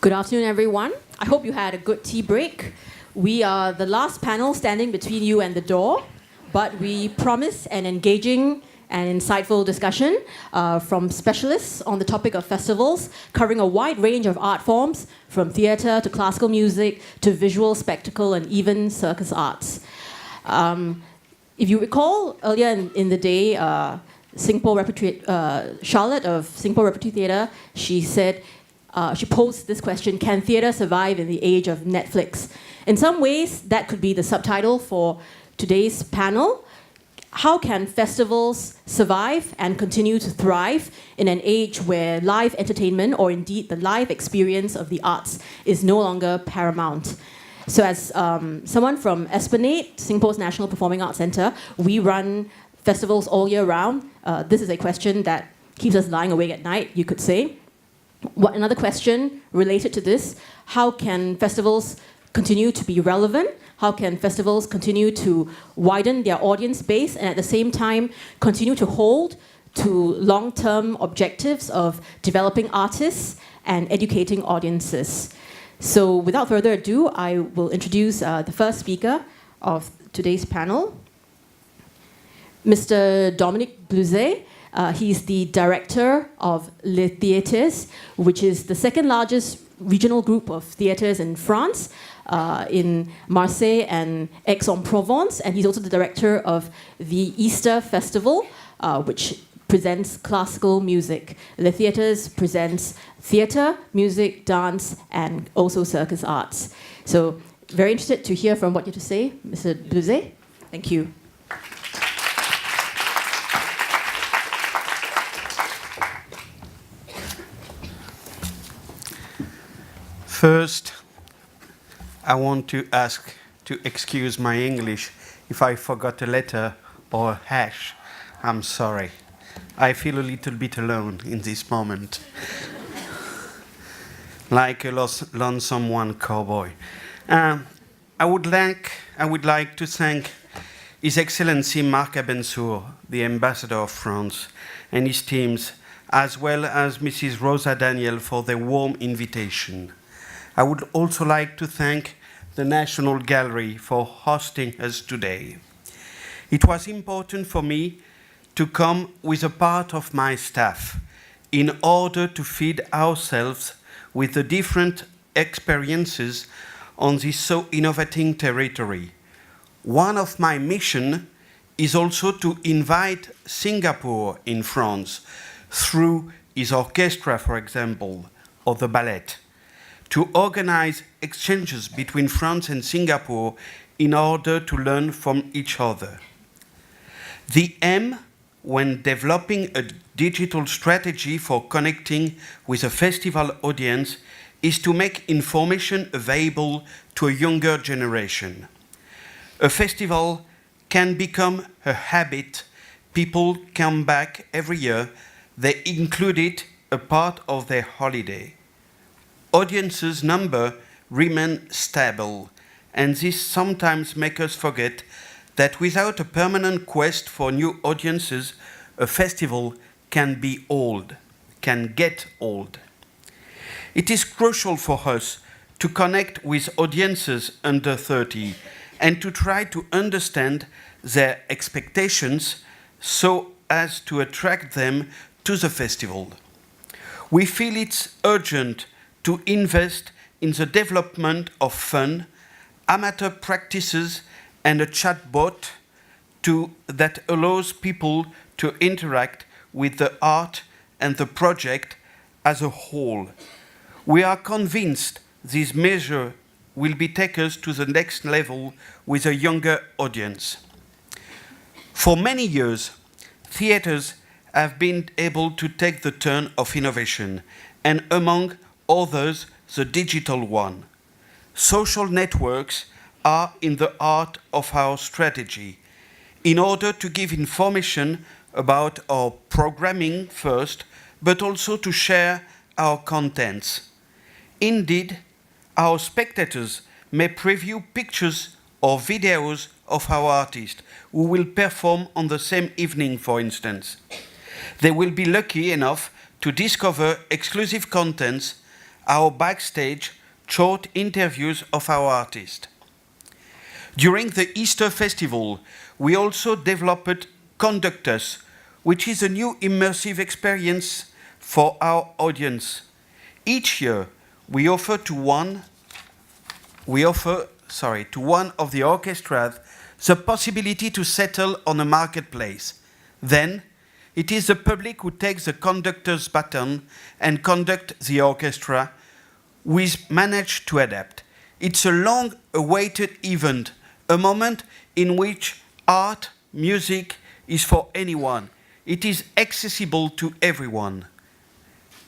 Good afternoon, everyone. I hope you had a good tea break. We are the last panel standing between you and the door, but we promise an engaging and insightful discussion from specialists on the topic of festivals, covering a wide range of art forms, from theatre to classical music to visual spectacle and even circus arts. If you recall, earlier in the day, Charlotte of Singapore Repertory Theatre, she said, she posed this question: can theatre survive in the age of Netflix? In some ways, that could be the subtitle for today's panel. How can festivals survive and continue to thrive in an age where live entertainment, or indeed the live experience of the arts, is no longer paramount? So as someone from Esplanade, Singapore's National Performing Arts Centre, we run festivals all year round. This is a question that keeps us lying awake at night, you could say. Another question related to this: how can festivals continue to be relevant? How can festivals continue to widen their audience base and at the same time continue to hold to long-term objectives of developing artists and educating audiences? So without further ado, I will introduce the first speaker of today's panel, Mr. Dominique Bluzet. He's the director of Les Théâtres, which is the second largest regional group of theatres in France, in Marseille and Aix-en-Provence. And he's also the director of the Easter Festival, which presents classical music. Les Théâtres presents theatre, music, dance, and also circus arts. So very interested to hear from what you have to say, Mr. Bluzet. Thank you. First, I want to ask to excuse my English. If I forgot a letter or a hash, I'm sorry. I feel a little bit alone in this moment. Like a lonesome one cowboy. I would like to thank His Excellency Marc Abensour, the Ambassador of France, and his teams, as well as Mrs. Rosa Daniel for their warm invitation. I would also like to thank the National Gallery for hosting us today. It was important for me to come with a part of my staff in order to feed ourselves with the different experiences on this so innovating territory. One of my missions is also to invite Singapore in France through his orchestra, for example, or the ballet, to organize exchanges between France and Singapore in order to learn from each other. The aim when developing a digital strategy for connecting with a festival audience is to make information available to a younger generation. A festival can become a habit. People come back every year. They include it a part of their holiday. Audiences' number remain stable, and this sometimes makes us forget that without a permanent quest for new audiences, a festival can get old. It is crucial for us to connect with audiences under 30 and to try to understand their expectations so as to attract them to the festival. We feel it's urgent to invest in the development of fun, amateur practices, and a chatbot that allows people to interact with the art and the project as a whole. We are convinced this measure will take us to the next level with a younger audience. For many years, theatres have been able to take the turn of innovation, and among others, the digital one. Social networks are in the heart of our strategy in order to give information about our programming first, but also to share our contents. Indeed, our spectators may preview pictures or videos of our artists who will perform on the same evening, for instance. They will be lucky enough to discover exclusive contents our backstage short interviews of our artists. During the Easter Festival, we also developed Conductors, which is a new immersive experience for our audience. Each year, we offer to one of the orchestras the possibility to settle on a marketplace. Then, it is the public who takes the conductor's baton and conduct the orchestra, who is managed to adapt. It's a long-awaited event, a moment in which art, music is for anyone. It is accessible to everyone.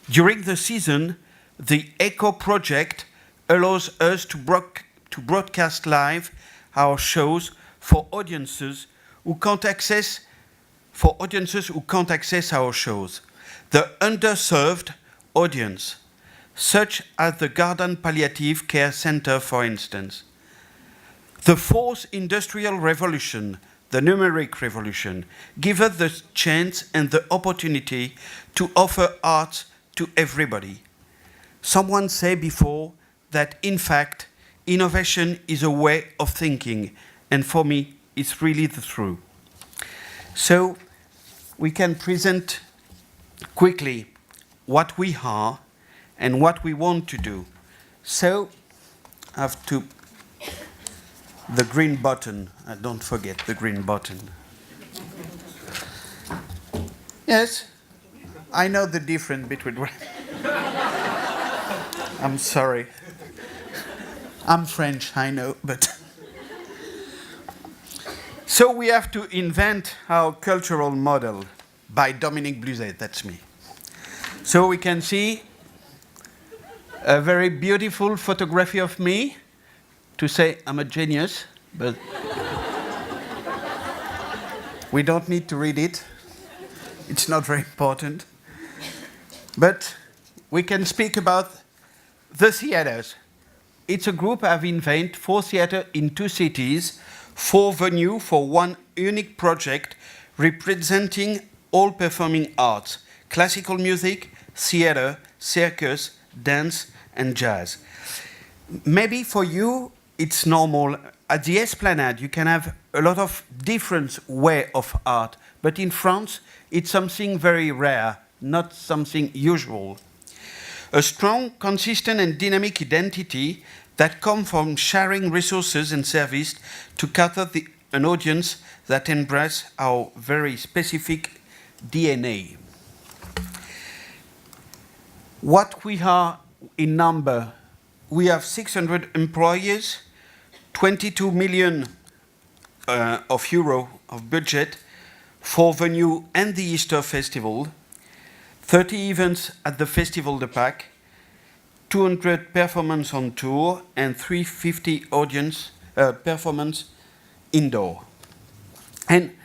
During the season, the ECHO project allows us to broadcast live our shows for audiences who can't access our shows. The underserved audience, such as the Garden Palliative Care Center, for instance. The fourth industrial revolution, the numeric revolution, gives us the chance and the opportunity to offer art to everybody. Someone said before that, in fact, innovation is a way of thinking, and for me, it's really the truth. So, we can present quickly what we are and what we want to do. So, I have to the green button. Don't forget the green button. Yes, I know the difference between. I'm sorry. I'm French, I know, but. So we have to invent our cultural model by Dominique Bluzet, that's me. So we can see a very beautiful photography of me to say I'm a genius, but we don't need to read it. It's not very important. But we can speak about the theaters. It's a group I've invented 4 theaters in 2 cities, 4 venues for one unique project representing all performing arts, classical music, theater, circus, dance, and jazz. Maybe for you, it's normal. At the Esplanade, you can have a lot of different way of art, but in France, it's something very rare, not something usual. A strong, consistent, and dynamic identity that comes from sharing resources and service to cater an audience that embrace our very specific DNA. What we are in number, we have 600 employees, 22 million euro of budget for venue and the Easter Festival, 30 events at the Festival de Pâques, 200 performances on tour, and 350 audience performance indoor. And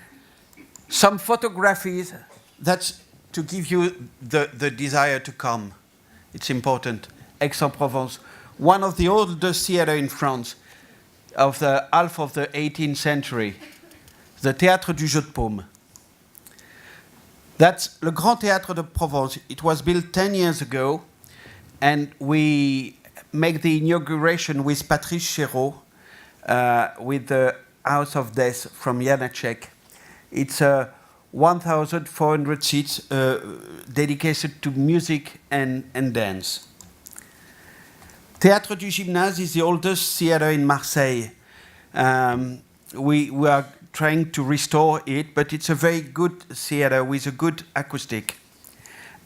some photographies, that's to give you the desire to come. It's important. Aix-en-Provence, one of the oldest theaters in France of the half of the 18th century, the Théâtres du Jeu de Paume. That's Le Grand Théâtre de Provence. It was built 10 years ago, and we make the inauguration with Patrice Chéreau, with the House of Death from Janacek. It's 1,400 seats dedicated to music and dance. Théâtre du Gymnase is the oldest theater in Marseille. We are trying to restore it, but it's a very good theater with a good acoustic.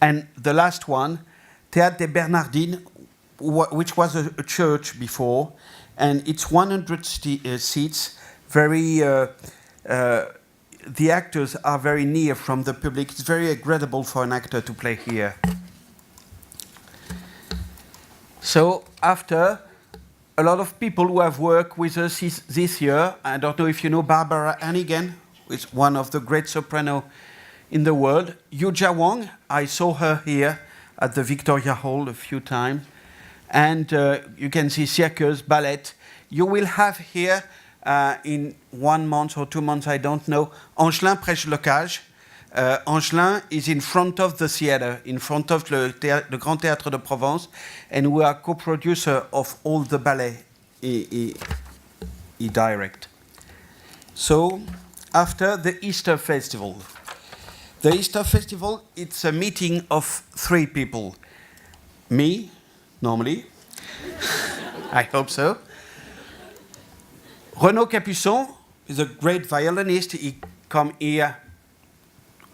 And the last one, Théâtre des Bernardines, which was a church before, and it's 100 seats. The actors are very near from the public. It's very agreeable for an actor to play here. So after, a lot of people who have worked with us this year, I don't know if you know Barbara Hannigan, who is one of the great soprano in the world. Yuja Wong, I saw her here at the Victoria Hall a few times. And you can see circus, ballet. You will have here, in 1 month or 2 months, I don't know, Angelin Prêche-Locage, Angelin is in front of the theater, in front of the Grand Théâtre de Provence, and we are co-producer of all the ballet he direct. So, after the Easter Festival. The Easter Festival, it's a meeting of 3 people. Me, normally. I hope so. Renaud Capuçon is a great violinist. He come here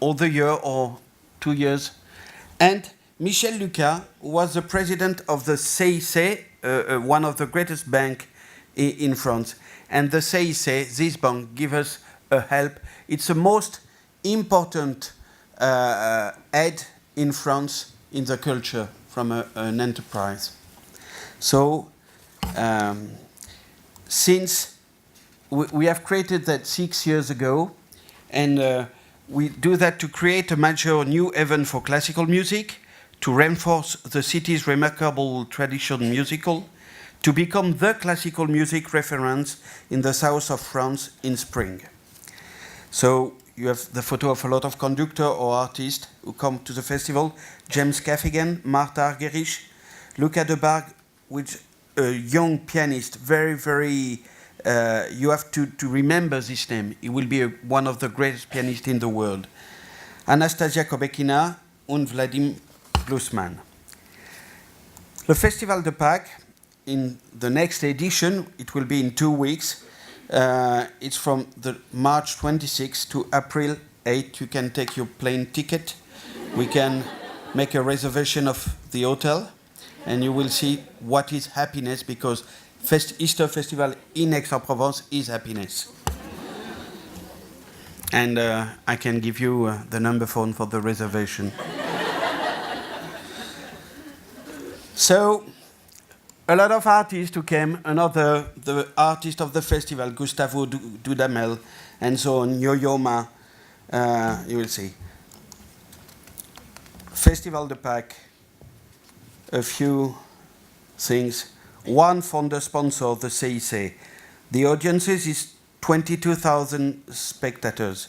all the year or 2 years. And Michel Lucas was the president of the CIC, one of the greatest banks in France. And the CIC, this bank, give us a help. It's the most important aid in France in the culture from an enterprise. So, since we have created that 6 years ago, and we do that to create a major new event for classical music, to reinforce the city's remarkable tradition musical, to become the classical music reference in the south of France in spring. So you have the photo of a lot of conductors or artists who come to the festival. James Gaffigan, Martha Argerich, Luca de Barg, which a young pianist, very, you have to remember this name. He will be one of the greatest pianists in the world. Anastasia Kobekina and Vladimir Glusman. The Festival de Pâques, in the next edition, it will be in 2 weeks. It's from the March 26th to April 8th. You can take your plane ticket. We can make a reservation of the hotel, and you will see what is happiness, because Easter Festival in Aix-en-Provence is happiness. And I can give you the number phone for the reservation. So, a lot of artists who came, the artist of the festival, Gustavo Dudamel, and so on, Yo-Yo Ma, you will see. Festival de Pâques, a few things. One founder sponsor, the CIC. The audiences is 22,000 spectators,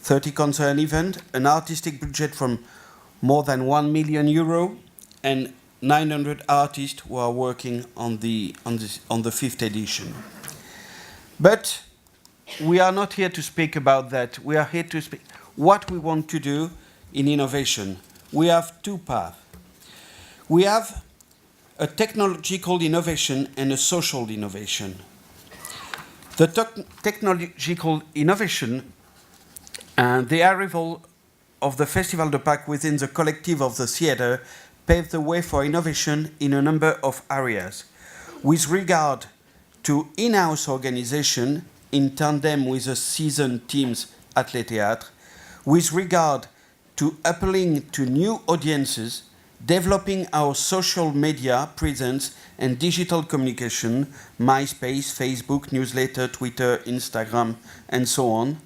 30 concert event, an artistic budget from more than €1 million, and 900 artists who are working on the 5th edition. But we are not here to speak about that. We are here to speak what we want to do in innovation. We have 2 paths. We have a technological innovation and a social innovation. The technological innovation and the arrival of the Festival de Pâques within the collective of the theatre paved the way for innovation in a number of areas. With regard to in-house organization in tandem with the seasoned teams at Les Théâtres, with regard to appealing to new audiences, developing our social media presence and digital communication, MySpace, Facebook, newsletter, Twitter, Instagram, and so on.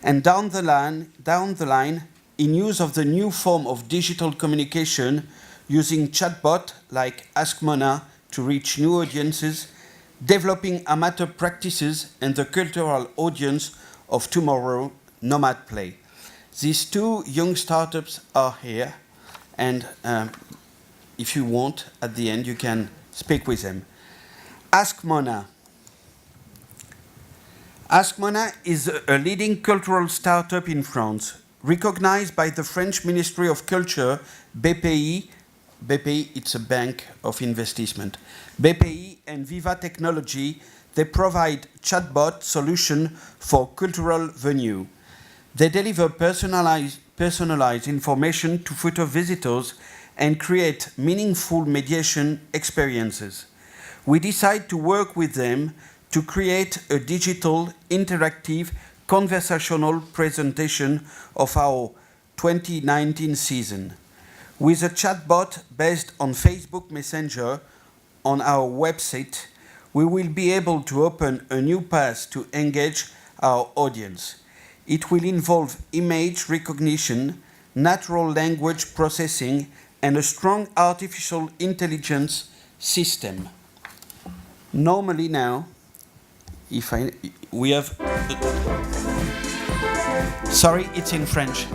And down the line, in use of the new form of digital communication, using chatbot like Ask Mona to reach new audiences, developing amateur practices and the cultural audience of tomorrow, Nomad Play. These 2 young startups are here, and if you want, at the end, you can speak with them. Ask Mona. Ask Mona is a leading cultural startup in France, recognized by the French Ministry of Culture, BPI. BPI, it's a bank of investment. BPI and Viva Technology, they provide chatbot solution for cultural venue. They deliver personalized information to future visitors and create meaningful mediation experiences. We decide to work with them to create a digital, interactive, conversational presentation of our 2019 season. With a chatbot based on Facebook Messenger on our website, we will be able to open a new path to engage our audience. It will involve image recognition, natural language processing, and a strong artificial intelligence system. Normally now, we have Sorry, it's in French.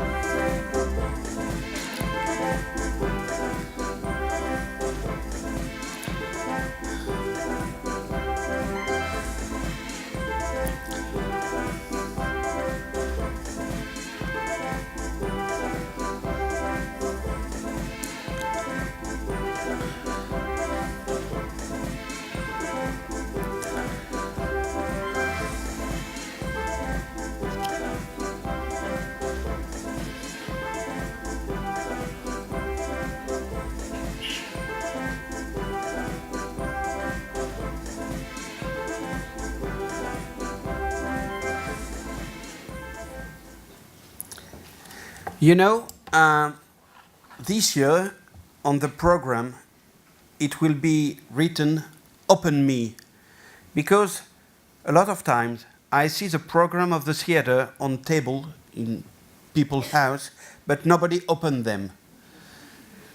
You know, this year on the program, it will be written Open Me, because a lot of times I see the program of the theater on table in people's house, but nobody open them.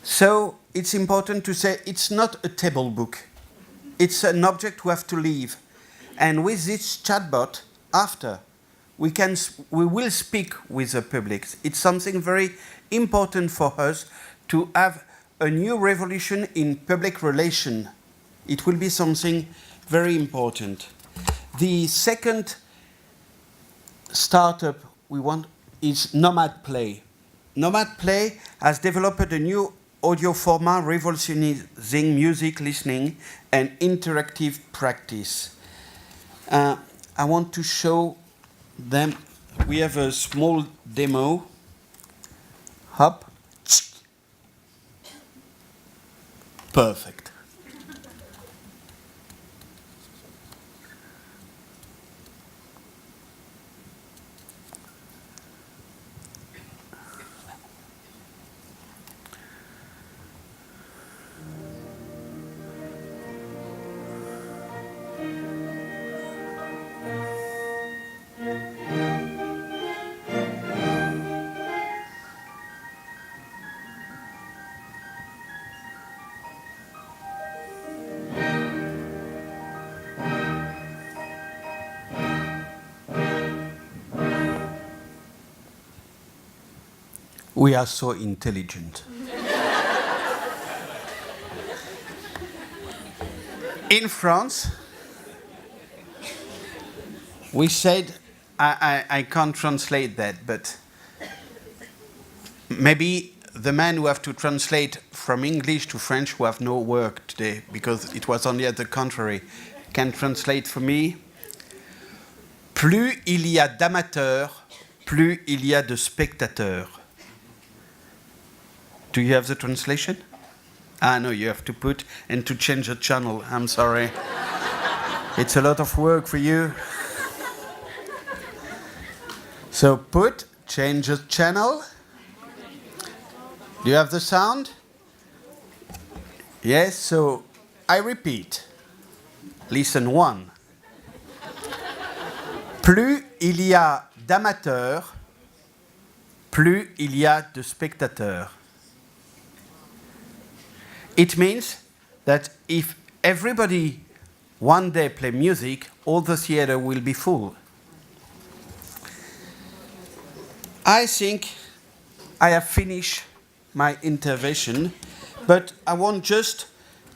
So it's important to say it's not a table book. It's an object we have to leave. And with this chatbot, after, we will speak with the public. It's something very important for us to have a new revolution in public relation. It will be something very important. The second startup we want is Nomad Play. Nomad Play has developed a new audio format revolutionizing music listening and interactive practice. I want to show them. We have a small demo. Hop. Perfect. We are so intelligent. In France, we said, I can't translate that, but maybe the man who have to translate from English to French who have no work today, because it was only at the contrary, can translate for me. Plus il y a d'amateurs, plus il y a de spectateurs. Do you have the translation? Ah, no, you have to put and to change the channel. I'm sorry. It's a lot of work for you. So put, change the channel. Do you have the sound? Yes, so I repeat. Listen one. Plus il y a d'amateurs, plus il y a de spectateurs. It means that if everybody one day play music, all the theater will be full. I think I have finished my intervention, but I want just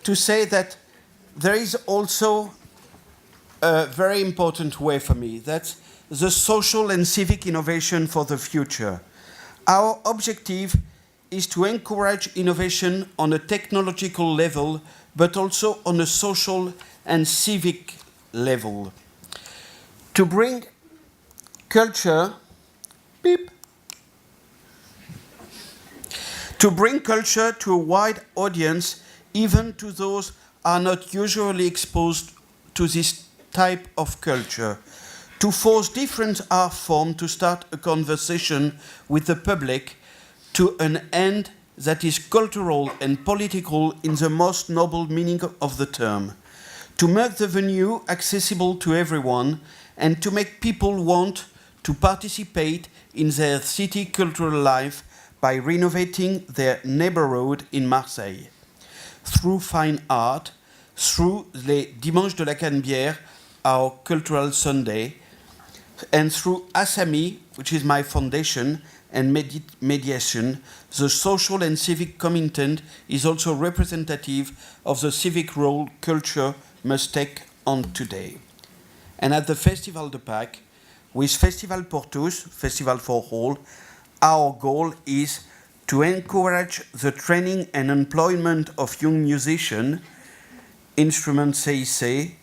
to say that there is also a very important way for me. That's the social and civic innovation for the future. Our objective is to encourage innovation on a technological level, but also on a social and civic level. To bring culture, to bring culture to a wide audience, even to those who are not usually exposed to this type of culture. To force different art forms to start a conversation with the public to an end that is cultural and political in the most noble meaning of the term, to make the venue accessible to everyone and to make people want to participate in their city cultural life by renovating their neighborhood in Marseille. Through fine art, through les Dimanches de la Canebière, our cultural Sunday, And through ASAMI, which is my foundation, and mediation, the social and civic commitment is also representative of the civic role culture must take on today. And at the Festival de Pâques, with Festival pour tous, Festival for All, our goal is to encourage the training and employment of young musicians, instrument CIC,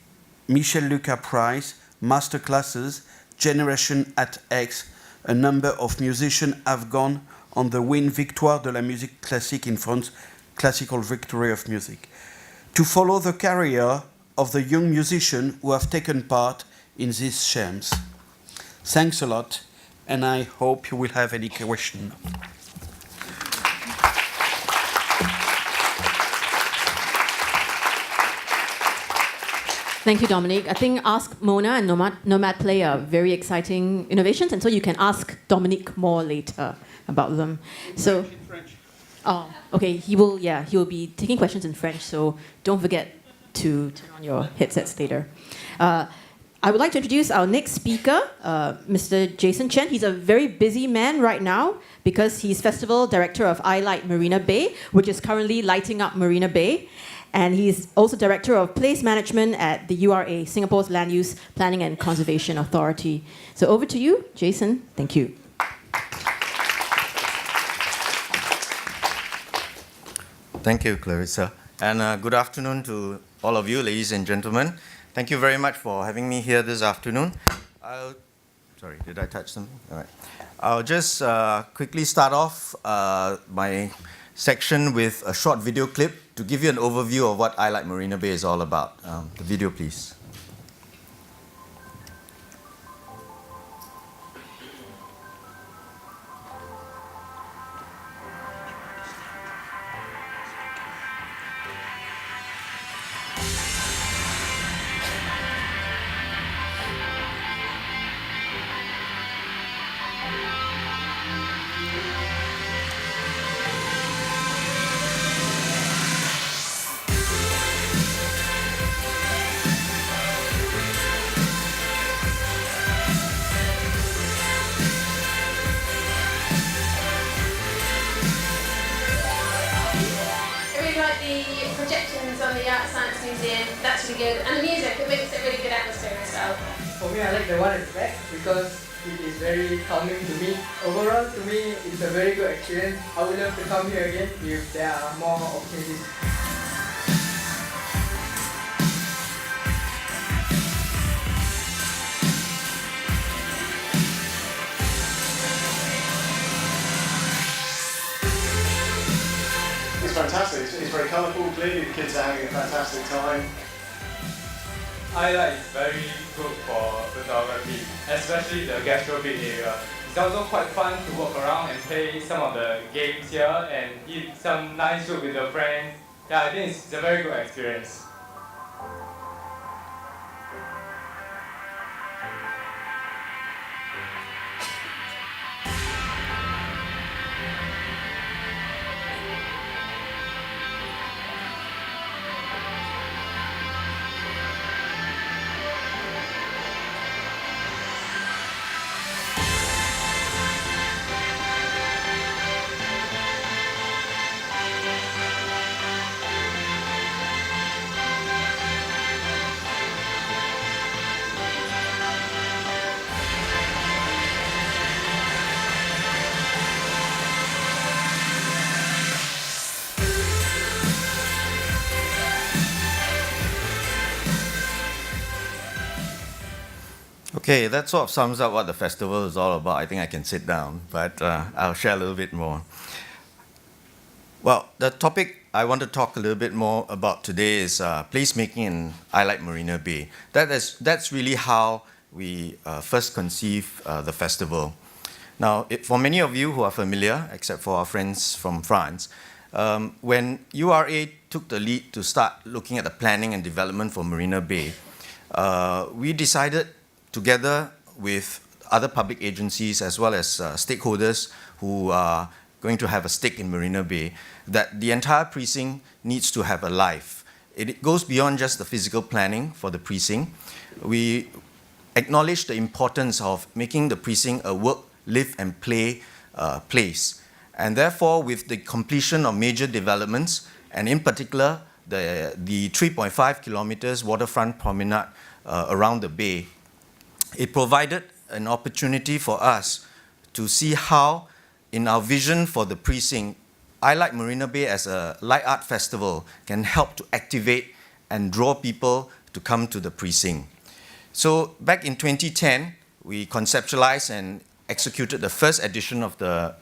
Michel Lucas Prize, master classes, Generation at Aix. A number of musicians have gone on the win Victoire de la musique classique in France, classical victory of music, to follow the career of the young musicians who have taken part in these champs. Thanks a lot, and I hope you will have any questions. Thank you, Dominique. I think Ask Mona and Nomad Play are very exciting innovations, and so you can ask Dominique more later about them. So, French. Oh, okay. He will be taking questions in French. So don't forget to turn on your headsets later. I would like to introduce our next speaker, Mr. Jason Chen. He's a very busy man right now because he's festival director of I Light Marina Bay, which is currently lighting up Marina Bay. And he's also director of place management at the URA, Singapore's Land Use Planning and Conservation Authority. So over to you, Jason. Thank you. Thank you, Clarissa. And good afternoon to all of you, ladies and gentlemen. Thank you very much for having me here this afternoon. Sorry, did I touch something? All right. I'll just quickly start off my section with a short video clip to give you an overview of what I Light Marina Bay is all about. The video, please. That's really good. And the music, it makes a really good atmosphere as well. For me, I like the one at the back because it is very calming to me. Overall, to me, it's a very good experience. I would love to come here again if there are more opportunities. It's fantastic. It's very colourful. Clearly, the kids are having a fantastic time. I Light is very good for photography, especially the gastro pit area. It's also quite fun to walk around and play some of the games here and eat some nice food with your friends. Yeah, I think it's a very good experience. Okay, that sort of sums up what the festival is all about. I think I can sit down, but I'll share a little bit more. Well, the topic I want to talk a little bit more about today is placemaking in I Light Marina Bay. That's really how we first conceived the festival. Now, for many of you who are familiar, except for our friends from France, when URA took the lead to start looking at the planning and development for Marina Bay, we decided together with other public agencies as well as stakeholders who are going to have a stake in Marina Bay, that the entire precinct needs to have a life. It goes beyond just the physical planning for the precinct. We acknowledged the importance of making the precinct a work, live and play place. And therefore, with the completion of major developments, and in particular, the 3.5 kilometers waterfront promenade around the bay, it provided an opportunity for us to see how, in our vision for the precinct, I Like Marina Bay as a light art festival can help to activate and draw people to come to the precinct. So back in 2010, we conceptualized and executed the first edition of the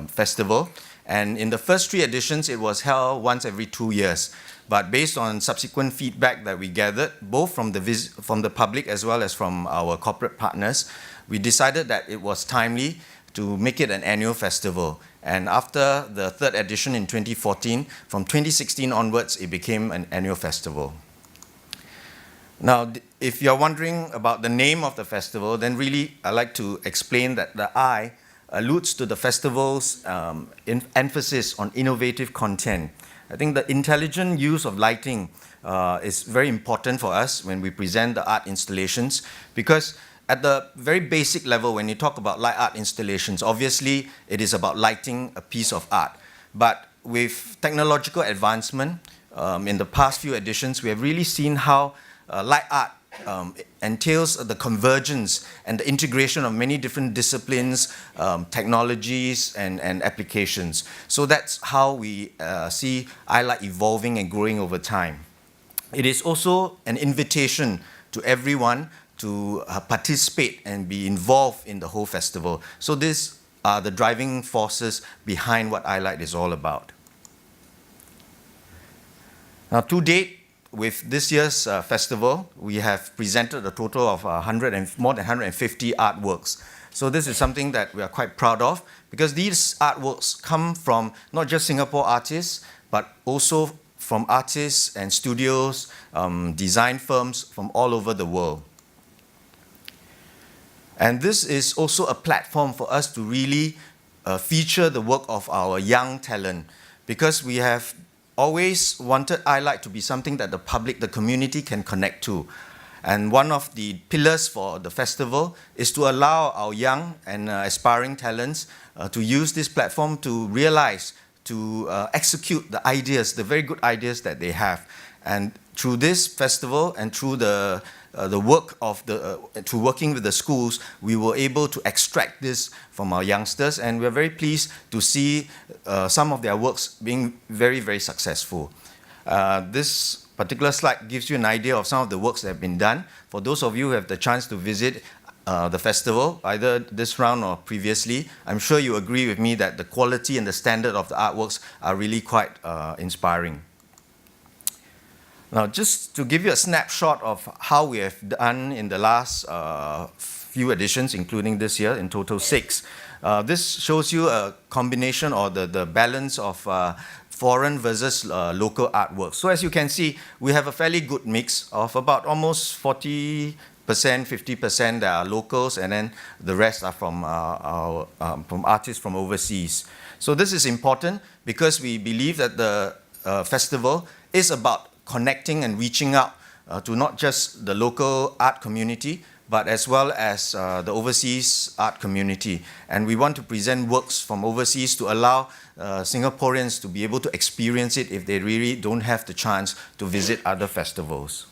festival. And in the first 3 editions, it was held once every 2 years. But based on subsequent feedback that we gathered, both from the public as well as from our corporate partners, we decided that it was timely to make it an annual festival. And after the 3rd edition in 2014, from 2016 onwards, it became an annual festival. Now, if you're wondering about the name of the festival, then really I'd like to explain that the I alludes to the festival's emphasis on innovative content. I think the intelligent use of lighting is very important for us when we present the art installations, because at the very basic level, when you talk about light art installations, obviously it is about lighting a piece of art. But with technological advancement, in the past few editions, we have really seen how light art entails the convergence and the integration of many different disciplines, technologies, and applications. So that's how we see iLight evolving and growing over time. It is also an invitation to everyone to participate and be involved in the whole festival. So these are the driving forces behind what iLight is all about. Now, to date, with this year's festival, we have presented a total of more than 150 artworks. So this is something that we are quite proud of, because these artworks come from not just Singapore artists, but also from artists and studios, design firms from all over the world. And this is also a platform for us to really feature the work of our young talent, because we have always wanted iLight to be something that the public, the community can connect to. And one of the pillars for the festival is to allow our young and aspiring talents to use this platform to realize, to execute the ideas, the very good ideas that they have. And through this festival and through the work of through working with the schools, we were able to extract this from our youngsters, and we're very pleased to see some of their works being very, very successful. This particular slide gives you an idea of some of the works that have been done. For those of you who have the chance to visit the festival, either this round or previously, I'm sure you agree with me that the quality and the standard of the artworks are really quite inspiring. Now, just to give you a snapshot of how we have done in the last few editions, including this year, in total 6. This shows you a combination or the balance of foreign versus local artworks. So as you can see, we have a fairly good mix of about almost 40%, 50% that are locals, and then the rest are from artists from overseas. So this is important because we believe that the festival is about connecting and reaching out to not just the local art community, but as well as the overseas art community. And we want to present works from overseas to allow Singaporeans to be able to experience it if they really don't have the chance to visit other festivals.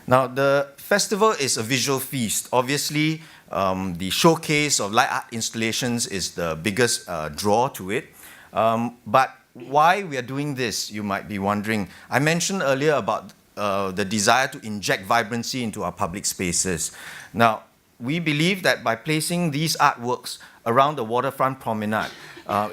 Now, the festival is a visual feast. Obviously, the showcase of light art installations is the biggest draw to it. But why we are doing this, you might be wondering. I mentioned earlier about the desire to inject vibrancy into our public spaces. Now, we believe that by placing these artworks around the waterfront promenade,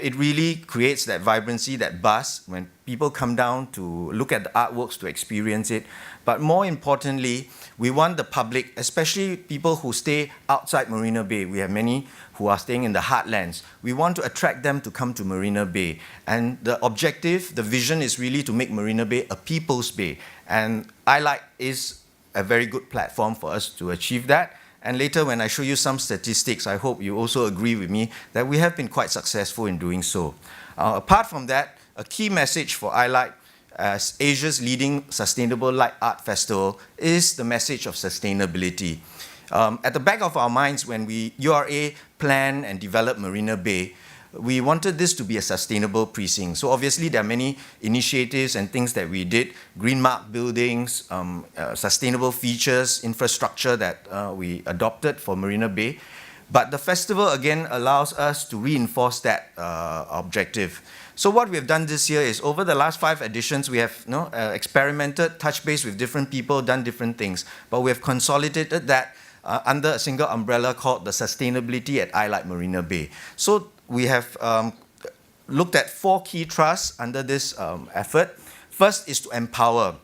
it really creates that vibrancy, that buzz, when people come down to look at the artworks, to experience it. But more importantly, we want the public, especially people who stay outside Marina Bay. We have many who are staying in the heartlands. We want to attract them to come to Marina Bay. And the objective, the vision is really to make Marina Bay a people's bay. And iLight is a very good platform for us to achieve that. And later, when I show you some statistics, I hope you also agree with me that we have been quite successful in doing so. Apart from that, a key message for iLight as Asia's leading sustainable light art festival is the message of sustainability. At the back of our minds, when we URA planned and developed Marina Bay, we wanted this to be a sustainable precinct. So obviously there are many initiatives and things that we did, green mark buildings, sustainable features, infrastructure that we adopted for Marina Bay. But the festival again allows us to reinforce that objective. So what we have done this year is over the last 5 editions, we have experimented, touched base with different people, done different things. But we have consolidated that under a single umbrella called the Sustainability at I Like Marina Bay. So we have looked at 4 key thrusts under this effort. First is to empower.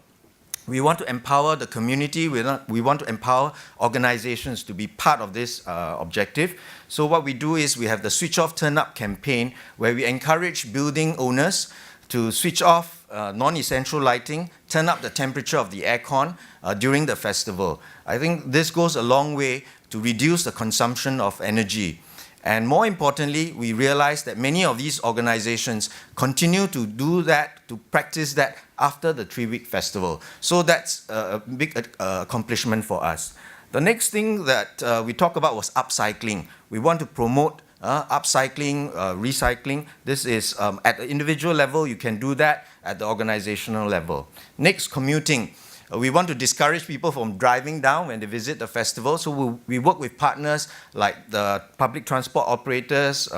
We want to empower the community. We want to empower organizations to be part of this objective. So what we do is we have the Switch Off Turn Up campaign, where we encourage building owners to switch off non-essential lighting, turn up the temperature of the aircon during the festival. I think this goes a long way to reduce the consumption of energy. And more importantly, we realize that many of these organizations continue to do that, to practice that after the 3-week festival. So that's a big accomplishment for us. The next thing that we talked about was upcycling. We want to promote upcycling, recycling. This is at the individual level, you can do that at the organizational level. Next, commuting. We want to discourage people from driving down when they visit the festival, so we work with partners like the public transport operators,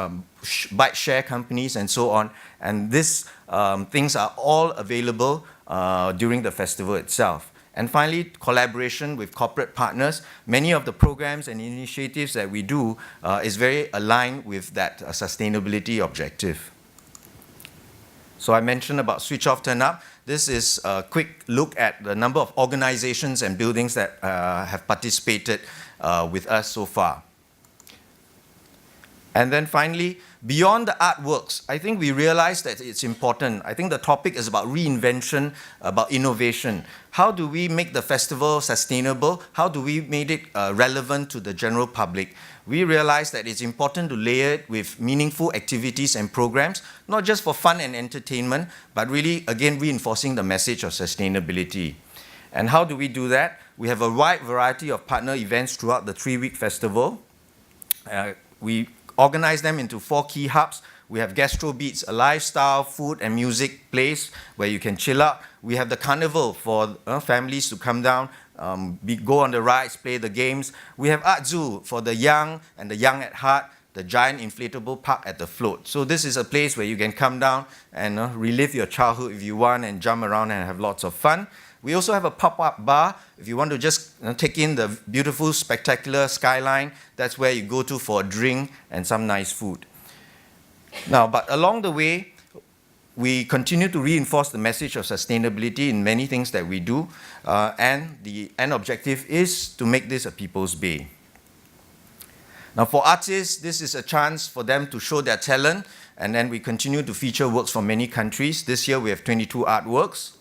bike share companies, and so on. And these things are all available during the festival itself. And finally, collaboration with corporate partners. Many of the programs and initiatives that we do is very aligned with that sustainability objective. So I mentioned about Switch Off Turn Up. This is a quick look at the number of organizations and buildings that have participated with us so far. And then finally, beyond the artworks, I think we realize that it's important. I think the topic is about reinvention, about innovation. How do we make the festival sustainable? How do we make it relevant to the general public? We realize that it's important to layer it with meaningful activities and programs, not just for fun and entertainment, but really, again, reinforcing the message of sustainability. And how do we do that? We have a wide variety of partner events throughout the 3-week festival. We organize them into 4 key hubs. We have Gastro Beats, a lifestyle, food and music place where you can chill out. We have the carnival for families to come down, go on the rides, play the games. We have Art Zoo for the young and the young at heart, the giant inflatable park at the float. So this is a place where you can come down and relive your childhood if you want and jump around and have lots of fun. We also have a pop-up bar. If you want to just take in the beautiful, spectacular skyline, that's where you go to for a drink and some nice food. Now, but along the way, we continue to reinforce the message of sustainability in many things that we do, and the end objective is to make this a people's bay. Now, for artists, this is a chance for them to show their talent, and then we continue to feature works from many countries. This year, we have 22 artworks.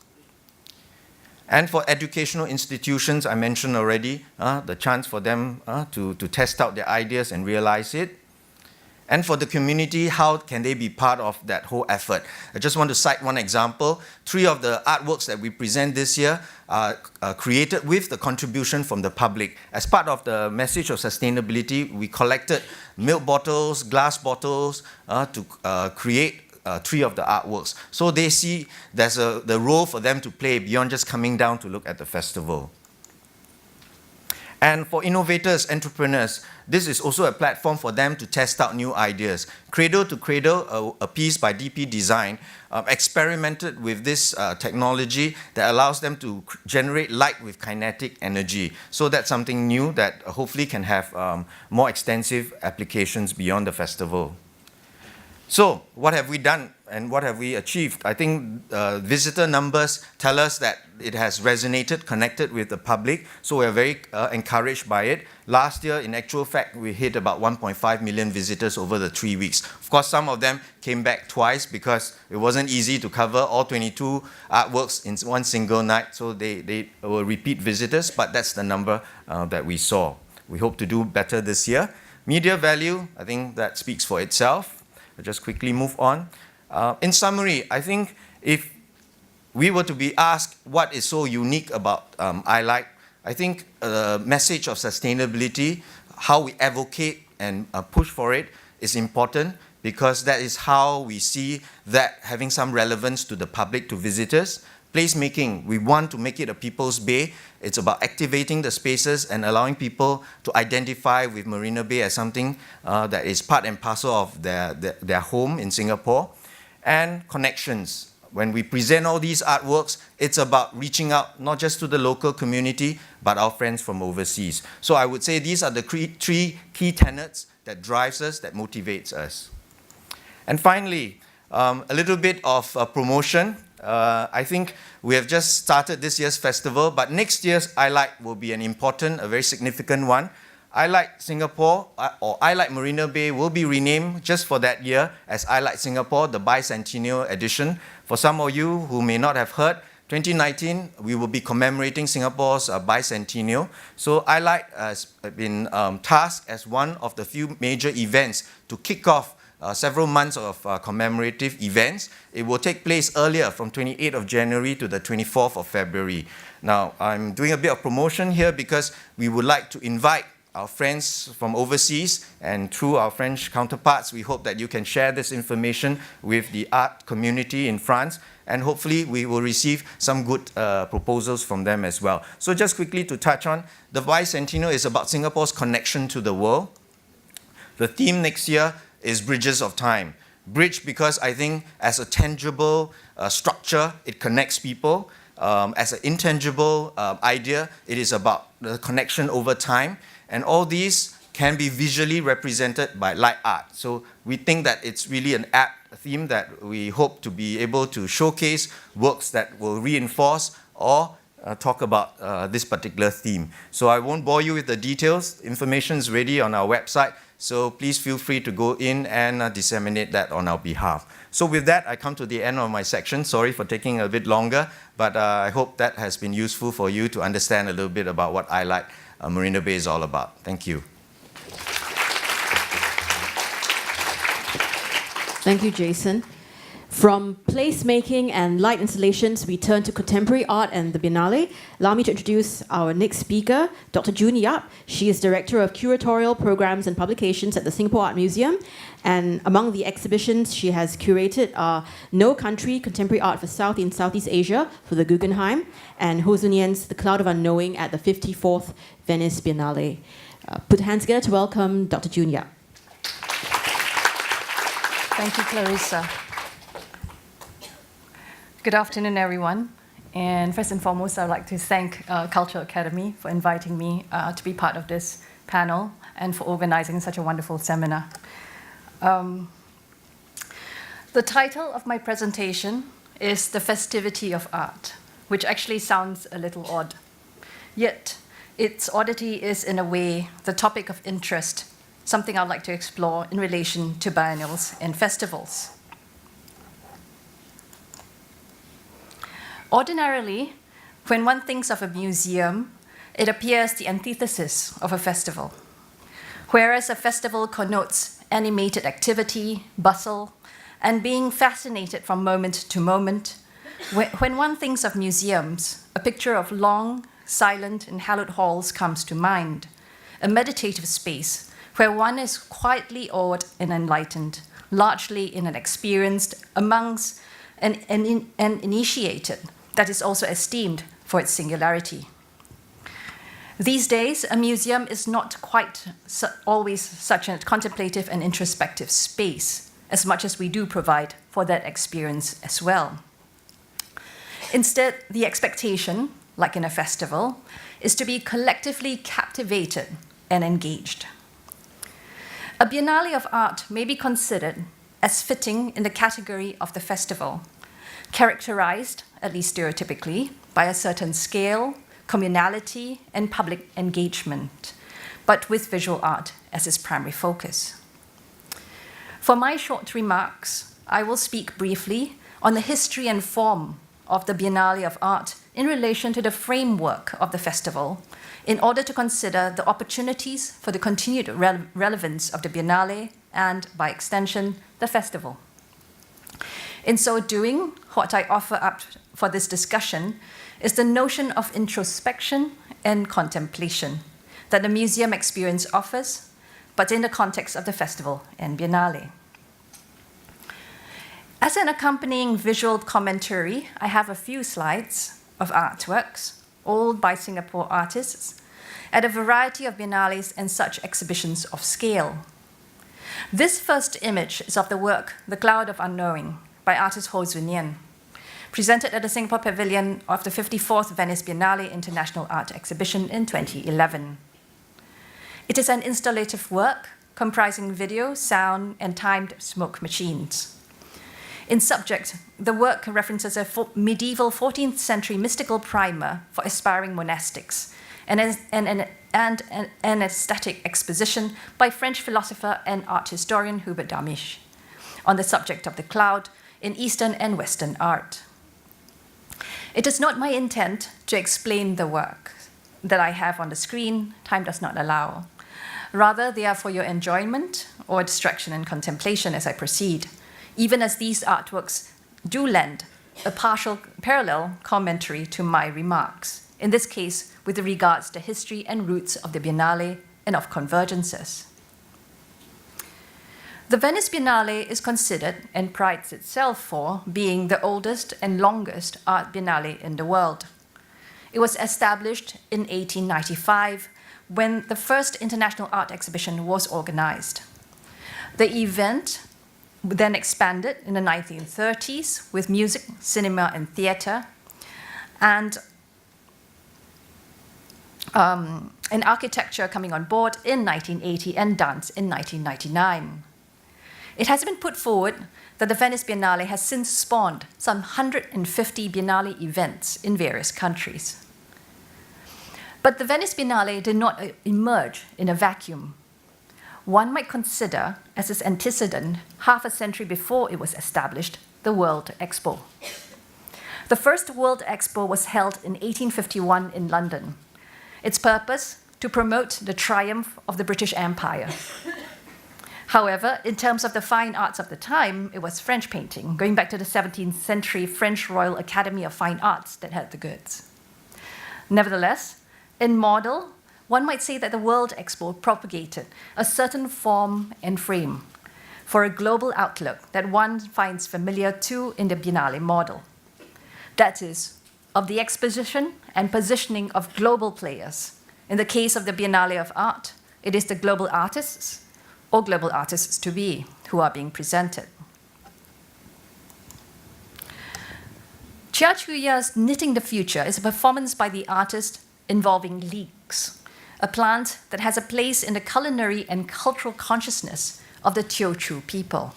And for educational institutions, I mentioned already, the chance for them to test out their ideas and realize it. And for the community, how can they be part of that whole effort? I just want to cite one example. 3 of the artworks that we present this year are created with the contribution from the public. As part of the message of sustainability, we collected milk bottles, glass bottles to create 3 of the artworks. So they see there's the role for them to play beyond just coming down to look at the festival. And for innovators, entrepreneurs, this is also a platform for them to test out new ideas. Cradle to Cradle, a piece by DP Design, experimented with this technology that allows them to generate light with kinetic energy. So that's something new that hopefully can have more extensive applications beyond the festival. So what have we done and what have we achieved? I think visitor numbers tell us that it has resonated, connected with the public, so we're very encouraged by it. Last year, in actual fact, we hit about 1.5 million visitors over the 3 weeks. Of course, some of them came back twice because it wasn't easy to cover all 22 artworks in one single night, so they were repeat visitors, but that's the number that we saw. We hope to do better this year. Media value, I think that speaks for itself. I'll just quickly move on. In summary, I think if we were to be asked what is so unique about iLight, I think the message of sustainability, how we advocate and push for it is important, because that is how we see that having some relevance to the public, to visitors. Placemaking, we want to make it a people's bay. It's about activating the spaces and allowing people to identify with Marina Bay as something that is part and parcel of their home in Singapore. And connections. When we present all these artworks, it's about reaching out not just to the local community, but our friends from overseas. So I would say these are the three key tenets that drives us, that motivates us. And finally, a little bit of promotion. I think we have just started this year's festival, but next year's iLight will be an important, a very significant one. iLight Singapore, or iLight Marina Bay, will be renamed just for that year as iLight Singapore, the bicentennial edition. For some of you who may not have heard, 2019, we will be commemorating Singapore's bicentennial. So iLight has been tasked as one of the few major events to kick off several months of commemorative events. It will take place earlier, from 28th of January to the 24th of February. Now, I'm doing a bit of promotion here because we would like to invite our friends from overseas, and through our French counterparts, we hope that you can share this information with the art community in France, and hopefully we will receive some good proposals from them as well. So just quickly to touch on, the bicentennial is about Singapore's connection to the world. The theme next year is Bridges of Time. Bridge because I think as a tangible structure, it connects people. As an intangible idea, it is about the connection over time. And all these can be visually represented by light art. So we think that it's really an apt theme that we hope to be able to showcase works that will reinforce or talk about this particular theme. So I won't bore you with the details. Information is ready on our website. So please feel free to go in and disseminate that on our behalf. So with that, I come to the end of my section. Sorry for taking a bit longer, but I hope that has been useful for you to understand a little bit about what iLight Marina Bay is all about. Thank you. Thank you, Jason. From placemaking and light installations, we turn to contemporary art and the Biennale. Allow me to introduce our next speaker, Dr. June Yap. She is Director of Curatorial Programs and Publications at the Singapore Art Museum. And among the exhibitions she has curated are No Country, Contemporary Art for South in Southeast Asia for the Guggenheim, and Ho Sun Yen's The Cloud of Unknowing at the 54th Venice Biennale. Put hands together to welcome Dr. June Yap. Thank you, Clarissa. Good afternoon, everyone. And first and foremost, I'd like to thank Cultural Academy for inviting me to be part of this panel and for organizing such a wonderful seminar. The title of my presentation is The Festivity of Art, which actually sounds a little odd. Yet, its oddity is, in a way, the topic of interest, something I'd like to explore in relation to biennials and festivals. Ordinarily, when one thinks of a museum, it appears the antithesis of a festival. Whereas a festival connotes animated activity, bustle, and being fascinated from moment to moment, when one thinks of museums, a picture of long, silent, and hallowed halls comes to mind, a meditative space where one is quietly awed and enlightened, largely in an experienced amongst an initiated that is also esteemed for its singularity. These days, a museum is not quite always such a contemplative and introspective space, as much as we do provide for that experience as well. Instead, the expectation, like in a festival, is to be collectively captivated and engaged. A Biennale of Art may be considered as fitting in the category of the festival, characterized, at least stereotypically, by a certain scale, communality, and public engagement, but with visual art as its primary focus. For my short remarks, I will speak briefly on the history and form of the Biennale of Art in relation to the framework of the festival, in order to consider the opportunities for the continued relevance of the Biennale and, by extension, the festival. In so doing, what I offer up for this discussion is the notion of introspection and contemplation that the museum experience offers, but in the context of the festival and Biennale. As an accompanying visual commentary, I have a few slides of artworks, all by Singapore artists, at a variety of biennales and such exhibitions of scale. This first image is of the work The Cloud of Unknowing by artist Ho Zunian, presented at the Singapore Pavilion of the 54th Venice Biennale International Art Exhibition in 2011. It is an installative work comprising video, sound, and timed smoke machines. In subject, the work references a medieval 14th century mystical primer for aspiring monastics and an aesthetic exposition by French philosopher and art historian Hubert Damisch on the subject of the cloud in Eastern and Western art. It is not my intent to explain the work that I have on the screen. Time does not allow. Rather, they are for your enjoyment or distraction and contemplation as I proceed, even as these artworks do lend a partial parallel commentary to my remarks, in this case with regards to the history and roots of the Biennale and of convergences. The Venice Biennale is considered and prides itself for being the oldest and longest art biennale in the world. It was established in 1895 when the first international art exhibition was organized. The event then expanded in the 1930s with music, cinema, and theater, and architecture coming on board in 1980 and dance in 1999. It has been put forward that the Venice Biennale has since spawned some 150 Biennale events in various countries. But the Venice Biennale did not emerge in a vacuum. One might consider, as its antecedent, half a century before it was established, the World Expo. The first World Expo was held in 1851 in London. Its purpose, to promote the triumph of the British Empire. However, in terms of the fine arts of the time, it was French painting, going back to the 17th century French Royal Academy of Fine Arts that had the goods. Nevertheless, in model, one might say that the World Expo propagated a certain form and frame for a global outlook that one finds familiar too in the Biennale model. That is, of the exposition and positioning of global players. In the case of the Biennale of Art, it is the global artists or global artists to be who are being presented. Chia Chuya's Knitting the Future is a performance by the artist involving leeks, a plant that has a place in the culinary and cultural consciousness of the Teochew people,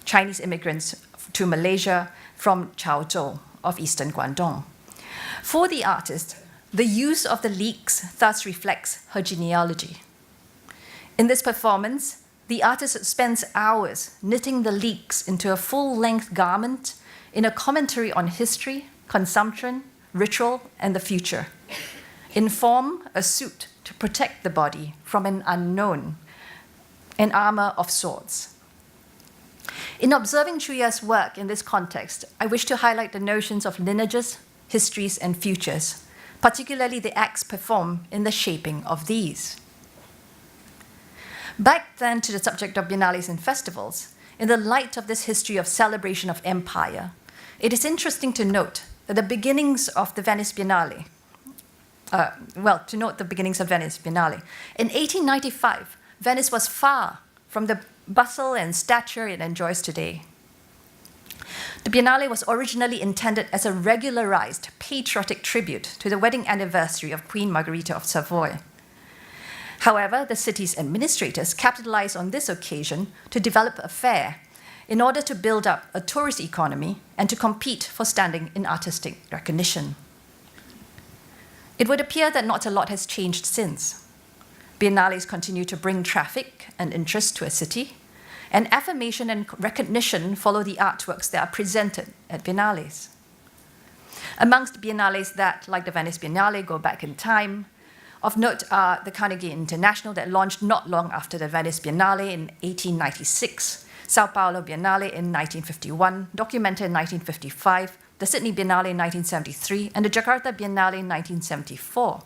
Chinese immigrants to Malaysia from Chaozhou of eastern Guangdong. For the artist, the use of the leeks thus reflects her genealogy. In this performance, the artist spends hours knitting the leeks into a full-length garment in a commentary on history, consumption, ritual, and the future. In form, a suit to protect the body from an unknown, an armor of sorts. In observing Chuya's work in this context, I wish to highlight the notions of lineages, histories, and futures, particularly the acts performed in the shaping of these. Back then to the subject of biennales and festivals, in the light of this history of celebration of empire, it is interesting to note that the beginnings of the Venice Biennale, In 1895, Venice was far from the bustle and stature it enjoys today. The Biennale was originally intended as a regularized patriotic tribute to the wedding anniversary of Queen Margherita of Savoy. However, the city's administrators capitalized on this occasion to develop a fair in order to build up a tourist economy and to compete for standing in artistic recognition. It would appear that not a lot has changed since. Biennales continue to bring traffic and interest to a city, and affirmation and recognition follow the artworks that are presented at biennales. Amongst biennales that, like the Venice Biennale, go back in time, of note are the Carnegie International that launched not long after the Venice Biennale in 1896, Sao Paulo Biennale in 1951, Documenta in 1955, the Sydney Biennale in 1973, and the Jakarta Biennale in 1974.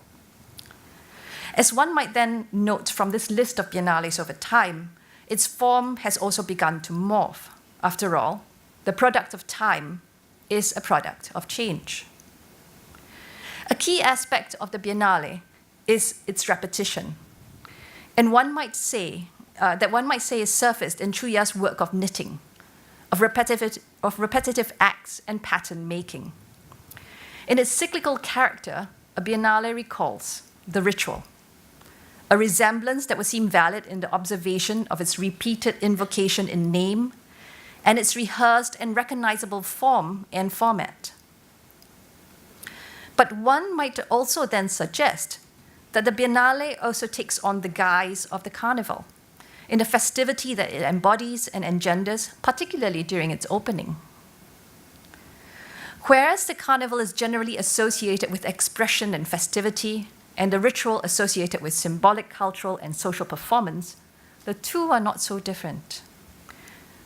As one might then note from this list of biennales over time, its form has also begun to morph. After all, the product of time is a product of change. A key aspect of the biennale is its repetition. And one might say is surfaced in Chuya's work of knitting, of repetitive acts and pattern making. In its cyclical character, a biennale recalls the ritual, a resemblance that would seem valid in the observation of its repeated invocation in name and its rehearsed and recognizable form and format. But one might also then suggest that the biennale also takes on the guise of the carnival, in the festivity that it embodies and engenders, particularly during its opening. Whereas the carnival is generally associated with expression and festivity, and the ritual associated with symbolic, cultural, and social performance, the two are not so different.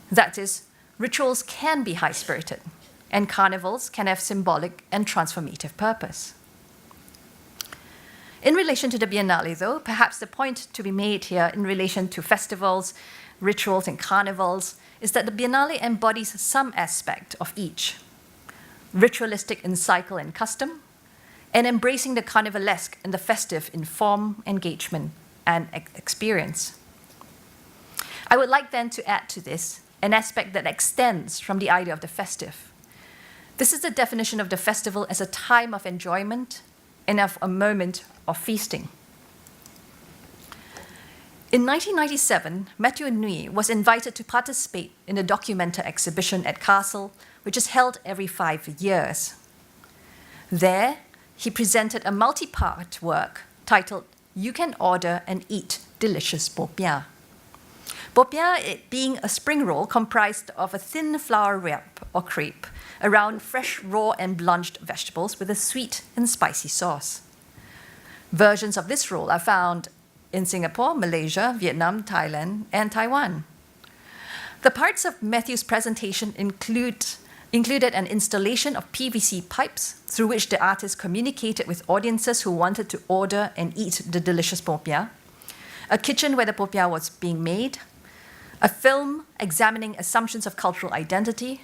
That is, rituals can be high-spirited, and carnivals can have symbolic and transformative purpose. In relation to the biennale, though, perhaps the point to be made here in relation to festivals, rituals, and carnivals is that the biennale embodies some aspect of each, ritualistic in cycle and custom, and embracing the carnivalesque and the festive in form, engagement, and experience. I would like then to add to this an aspect that extends from the idea of the festive. This is the definition of the festival as a time of enjoyment and of a moment of feasting. In 1997, Matthew Nui was invited to participate in the Documenta exhibition at Castle, which is held every 5 years. There, he presented a multi-part work titled You Can Order and Eat Delicious Popiah. Popiah being a spring roll comprised of a thin flour wrap or crepe around fresh, raw, and blanched vegetables with a sweet and spicy sauce. Versions of this roll are found in Singapore, Malaysia, Vietnam, Thailand, and Taiwan. The parts of Matthew's presentation included an installation of PVC pipes through which the artist communicated with audiences who wanted to order and eat the delicious popiah, a kitchen where the popiah was being made, a film examining assumptions of cultural identity,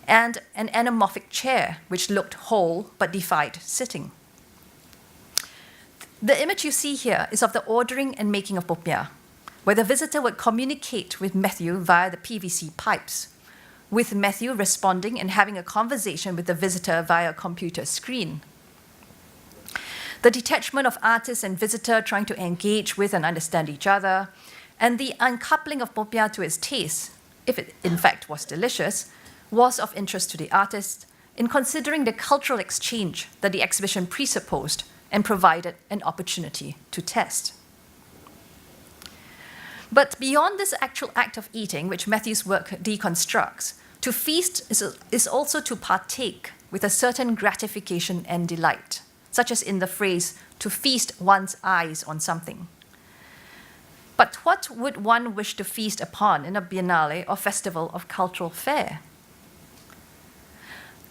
and an anamorphic chair which looked whole but defied sitting. The image you see here is of the ordering and making of popiah, where the visitor would communicate with Matthew via the PVC pipes, with Matthew responding and having a conversation with the visitor via a computer screen. The detachment of artist and visitor trying to engage with and understand each other, and the uncoupling of popiah to its taste, if it in fact was delicious, was of interest to the artist in considering the cultural exchange that the exhibition presupposed and provided an opportunity to test. But beyond this actual act of eating, which Matthew's work deconstructs, to feast is also to partake with a certain gratification and delight, such as in the phrase, to feast one's eyes on something. But what would one wish to feast upon in a biennale or festival of cultural fare?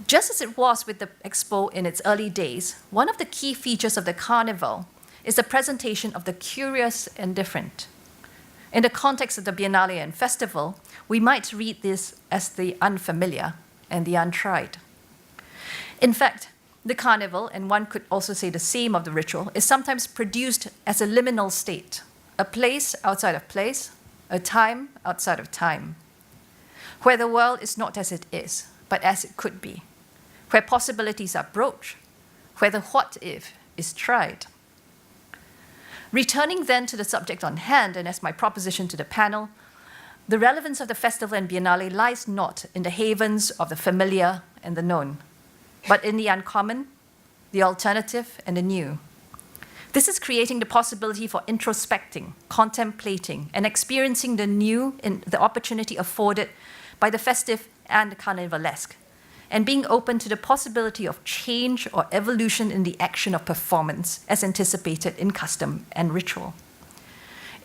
Just as it was with the expo in its early days, one of the key features of the carnival is the presentation of the curious and different. In the context of the biennale and festival, we might read this as the unfamiliar and the untried. In fact, the carnival, and one could also say the same of the ritual, is sometimes produced as a liminal state, a place outside of place, a time outside of time, where the world is not as it is, but as it could be, where possibilities are broached, where the what if is tried. Returning then to the subject on hand, and as my proposition to the panel, the relevance of the festival and biennale lies not in the havens of the familiar and the known, but in the uncommon, the alternative, and the new. This is creating the possibility for introspecting, contemplating, and experiencing the new in the opportunity afforded by the festive and the carnivalesque, and being open to the possibility of change or evolution in the action of performance as anticipated in custom and ritual.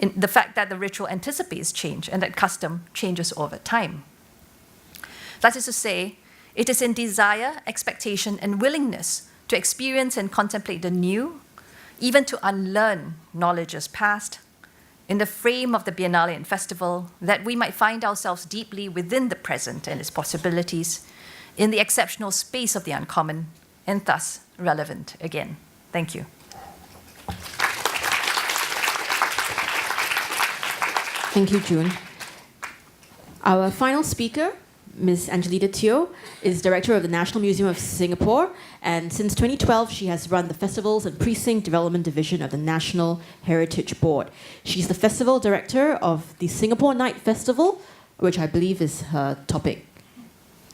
in the fact that the ritual anticipates change and that custom changes over time. That is to say, it is in desire, expectation, and willingness to experience and contemplate the new, even to unlearn knowledges past, in the frame of the Biennale and Festival, that we might find ourselves deeply within the present and its possibilities, in the exceptional space of the uncommon, and thus relevant again. Thank you. Thank you, June. Our final speaker, Ms. Angelita Teo, is Director of the National Museum of Singapore, and since 2012, she has run the Festivals and Precinct Development Division of the National Heritage Board. She's the Festival Director of the Singapore Night Festival, which I believe is her topic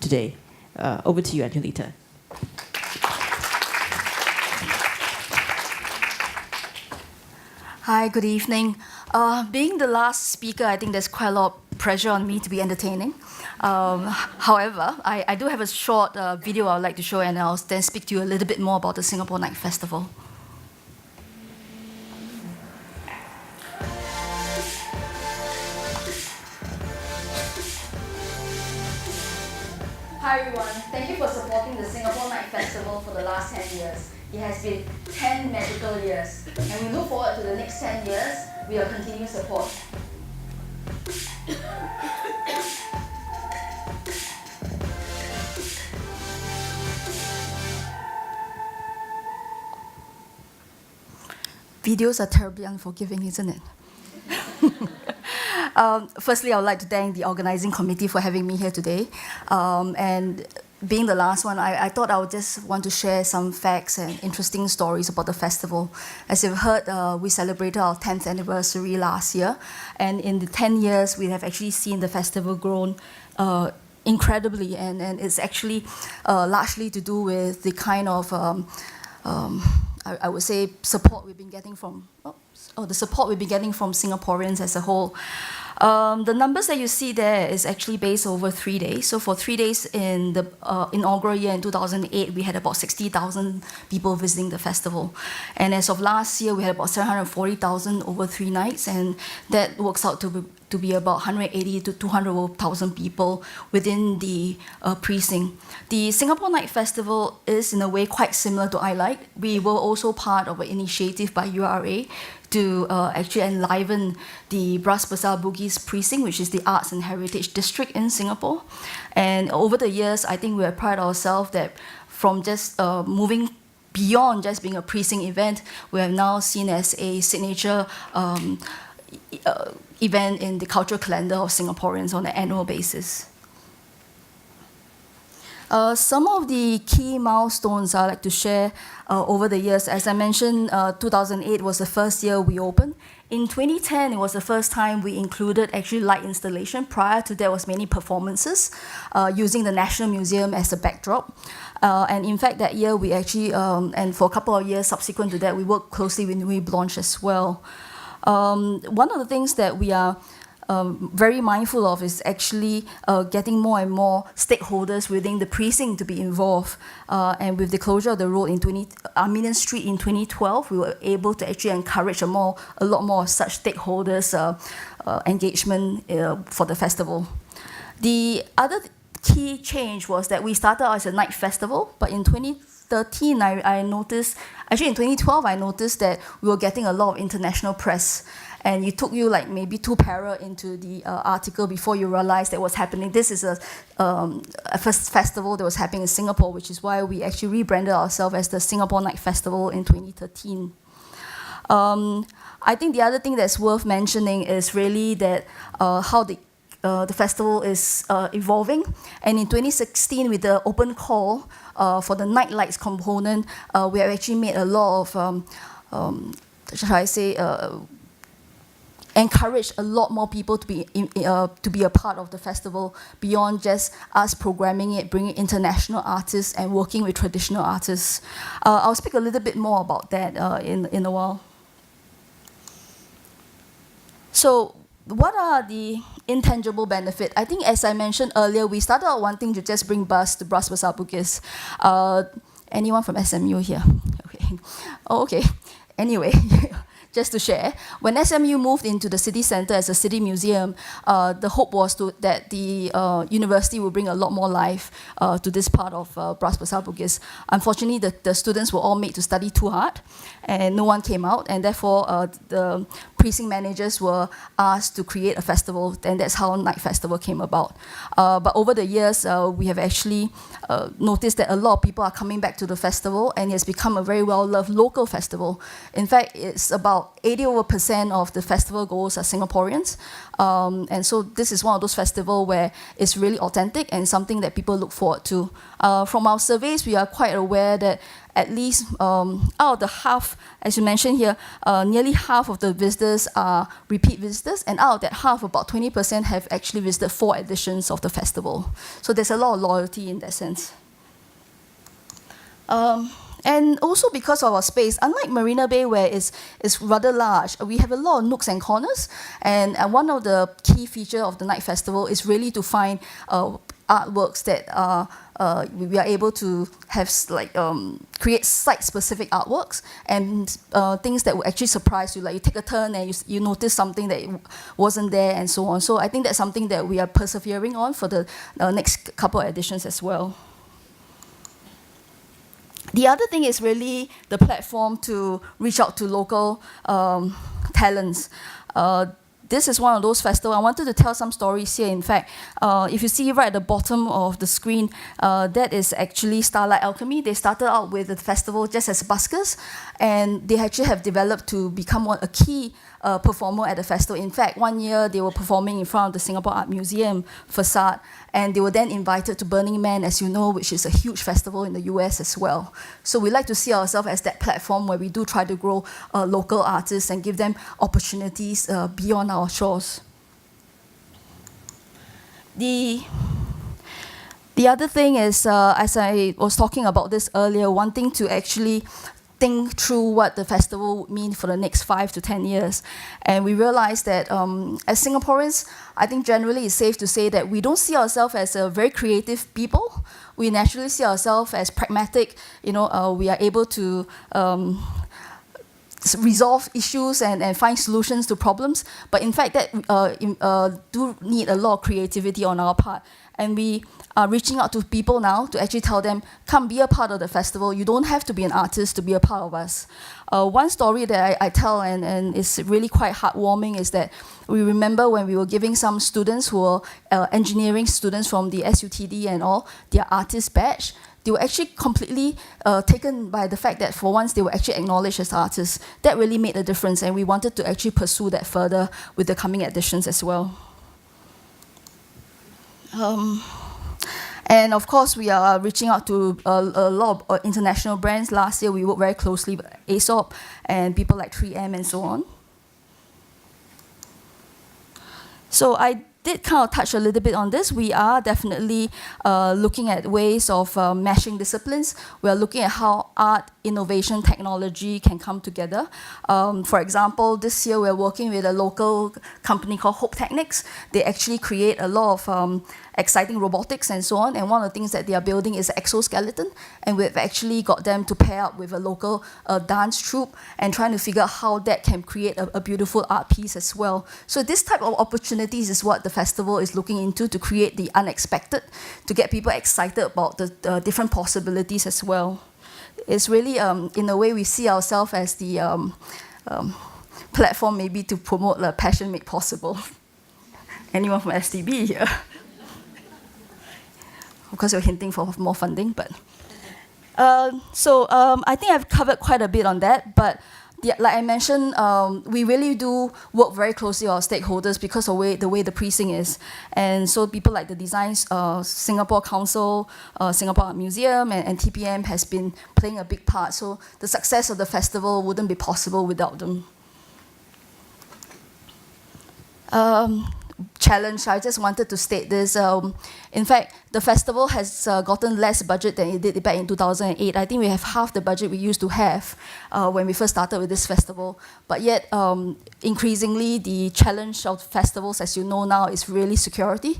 today. Over to you, Angelita. Hi, good evening. Being the last speaker, I think there's quite a lot of pressure on me to be entertaining. However, I do have a short video I would like to show, and I'll then speak to you a little bit more about the Singapore Night Festival. Hi everyone, thank you for supporting the Singapore Night Festival for the last 10 years. It has been 10 magical years, and we look forward to the next 10 years with your continued support. Videos are terribly unforgiving, isn't it? Firstly, I would like to thank the organizing committee for having me here today. And being the last one, I thought I would just want to share some facts and interesting stories about the festival. As you've heard, we celebrated our 10th anniversary last year. And in the 10 years, we have actually seen the festival grown incredibly. And it's actually largely to do with the kind of I would say support we've been getting from the support we've been getting from Singaporeans as a whole. The numbers that you see there is actually based over 3 days. So for 3 days in the inaugural year in 2008, we had about 60,000 people visiting the festival. And as of last year, we had about 740,000 over 3 nights, and that works out to be about 180 to 200,000 people within the precinct. The Singapore Night Festival is in a way quite similar to iLight. We were also part of an initiative by URA to actually enliven the Bras Besar Bugis precinct, which is the arts and heritage district in Singapore. And over the years, I think we have prided ourselves that from just moving beyond just being a precinct event, we have now seen as a signature event in the cultural calendar of Singaporeans on an annual basis. Some of the key milestones I'd like to share over the years. As I mentioned, 2008 was the first year we opened. In 2010, it was the first time we included actually light installation. Prior to that was many performances using the National Museum as a backdrop. And in fact, that year we actually, and for a couple of years subsequent to that, we worked closely with Nuit Blanche as well. One of the things that we are very mindful of is actually getting more and more stakeholders within the precinct to be involved. And with the closure of the road in Armenian Street in 2012, we were able to actually encourage a lot more such stakeholders engagement for the festival. The other key change was that we started out as a night festival, but in 2013, I noticed, actually in 2012, I noticed that we were getting a lot of international press. And it took you like maybe 2 para into the article before you realized that what's happening. This is a festival that was happening in Singapore, which is why we actually rebranded ourselves as the Singapore Night Festival in 2013. I think the other thing that's worth mentioning is really that how the festival is evolving. And in 2016, with the open call for the night lights component, we have actually made a lot of, shall I say, encourage a lot more people to be a part of the festival beyond just us programming it, bringing international artists and working with traditional artists. I'll speak a little bit more about that in a while. So what are the intangible benefits? I think as I mentioned earlier, we started out wanting to just bring buzz to Bras Besar Bugis. Anyone from SMU here? Okay. Oh, okay. Anyway. just to share. When SMU moved into the city centre as a city museum, the hope was that the university would bring a lot more life to this part of Bras Basah Bugis. Unfortunately, the students were all made to study too hard, and no one came out, and therefore the precinct managers were asked to create a festival, and that's how Night Festival came about. But over the years, we have actually noticed that a lot of people are coming back to the festival, and it has become a very well-loved local festival. In fact, it's about 80% of the festival goers are Singaporeans, and so this is one of those festivals where it's really authentic and something that people look forward to. From our surveys, we are quite aware that at least out of the half, as you mentioned here, nearly half of the visitors are repeat visitors, and out of that half, about 20% have actually visited 4 editions of the festival. So there's a lot of loyalty in that sense. And also because of our space, unlike Marina Bay where it's rather large, we have a lot of nooks and corners, and one of the key features of the Night Festival is really to find artworks that we are able to have create site-specific artworks and things that will actually surprise you. Like you take a turn and you notice something that wasn't there and so on. So I think that's something that we are persevering on for the next couple of editions as well. The other thing is really the platform to reach out to local talents. This is one of those festivals. I wanted to tell some stories here. In fact, if you see right at the bottom of the screen, that is actually Starlight Alchemy. They started out with the festival just as buskers, and they actually have developed to become a key performer at the festival. In fact, one year they were performing in front of the Singapore Art Museum facade, and they were then invited to Burning Man, as you know, which is a huge festival in the US as well. So we like to see ourselves as that platform where we do try to grow local artists and give them opportunities beyond our shores. The other thing is, as I was talking about this earlier, wanting to actually think through what the festival would mean for the next 5 to 10 years. And we realized that as Singaporeans, I think generally it's safe to say that we don't see ourselves as a very creative people. We naturally see ourselves as pragmatic. We are able to resolve issues and find solutions to problems. But in fact, that do need a lot of creativity on our part. And we are reaching out to people now to actually tell them, come be a part of the festival. You don't have to be an artist to be a part of us. One story that I tell, and it's really quite heartwarming, is that we remember when we were giving some students who were engineering students from the SUTD and all, their artist badge. They were actually completely taken by the fact that for once they were actually acknowledged as artists. That really made a difference, and we wanted to actually pursue that further with the coming editions as well. And of course, we are reaching out to a lot of international brands. Last year, we worked very closely with Aesop and people like 3M and so on. So I did kind of touch a little bit on this. We are definitely looking at ways of mashing disciplines. We are looking at how art, innovation, technology can come together. For example, this year we're working with a local company called Hope Technics. They actually create a lot of exciting robotics and so on. And one of the things that they are building is an exoskeleton. And we've actually got them to pair up with a local dance troupe and trying to figure out how that can create a beautiful art piece as well. So this type of opportunities is what the festival is looking into, to create the unexpected, to get people excited about the different possibilities as well. It's really, in a way, we see ourselves as the platform maybe to promote the passion made possible. Anyone from STB here? Of course, we're hinting for more funding, but... I think I've covered quite a bit on that, but like I mentioned, we really do work very closely with our stakeholders because of the way the precinct is. And so people like the Design Singapore Council, Singapore Art Museum, and TPM has been playing a big part. So the success of the festival wouldn't be possible without them. challenge, I just wanted to state this. In fact, the festival has gotten less budget than it did back in 2008. I think we have half the budget we used to have when we first started with this festival. But yet, increasingly, the challenge of festivals, as you know now, is really security.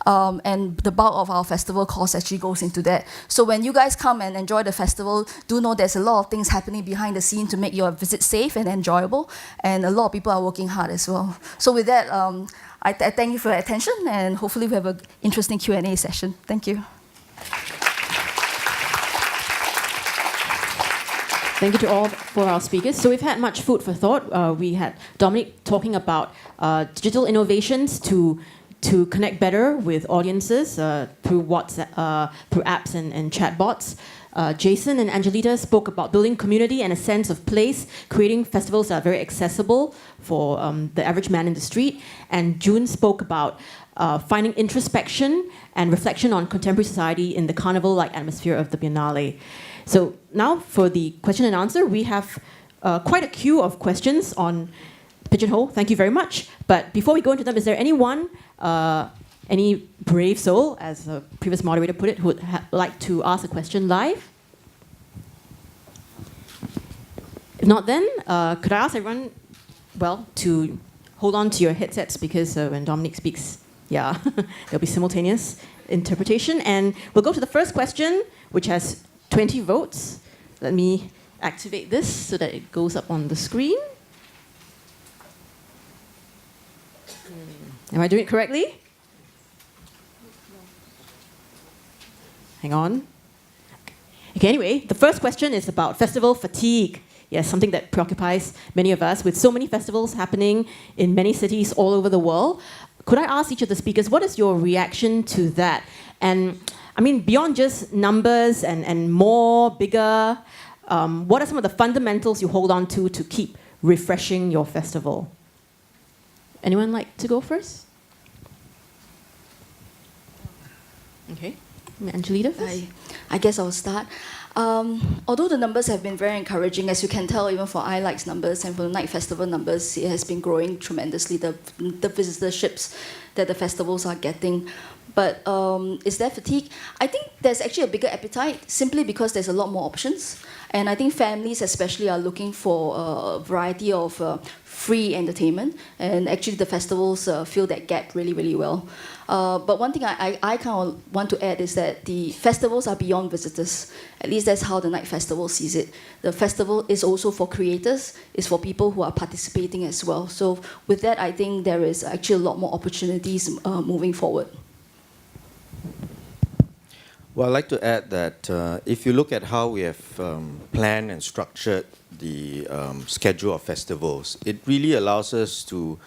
And the bulk of our festival cost actually goes into that. So when you guys come and enjoy the festival, do know there's a lot of things happening behind the scene to make your visit safe and enjoyable. And a lot of people are working hard as well. So with that, I thank you for your attention, and hopefully we have an interesting Q&A session. Thank you. Thank you to all for our speakers. So we've had much food for thought. We had Dominique talking about digital innovations to connect better with audiences through WhatsApp, through apps and chatbots. Jason and Angelita spoke about building community and a sense of place, creating festivals that are very accessible for the average man in the street. And June spoke about finding introspection and reflection on contemporary society in the carnival-like atmosphere of the Biennale. So now for the question and answer, we have quite a queue of questions on Pigeonhole. Thank you very much. But before we go into them, is there anyone, any brave soul, as the previous moderator put it, who would like to ask a question live? If not, then could I ask everyone, well, to hold on to your headsets, because when Dominique speaks, yeah, there'll be simultaneous interpretation. And we'll go to the first question, which has 20 votes. Let me activate this so that it goes up on the screen. Am I doing it correctly? Hang on. Okay, anyway, the first question is about festival fatigue. Yes, something that preoccupies many of us, with so many festivals happening in many cities all over the world. Could I ask each of the speakers, what is your reaction to that? And I mean, beyond just numbers and more, bigger, what are some of the fundamentals you hold on to keep refreshing your festival? Anyone like to go first? Okay, Angelita first. I guess I'll start. Although the numbers have been very encouraging, as you can tell, even for iLike's numbers and for the Night Festival numbers, it has been growing tremendously, the visitorships that the festivals are getting. But is there fatigue? I think there's actually a bigger appetite, simply because there's a lot more options. And I think families especially are looking for a variety of free entertainment. And actually the festivals fill that gap really, really well. But one thing I kind of want to add is that the festivals are beyond visitors. At least that's how the Night Festival sees it. The festival is also for creators, it's for people who are participating as well. So with that, I think there is actually a lot more opportunities moving forward. Well, I'd like to add that if you look at how we have planned and structured the schedule of festivals, it really allows us to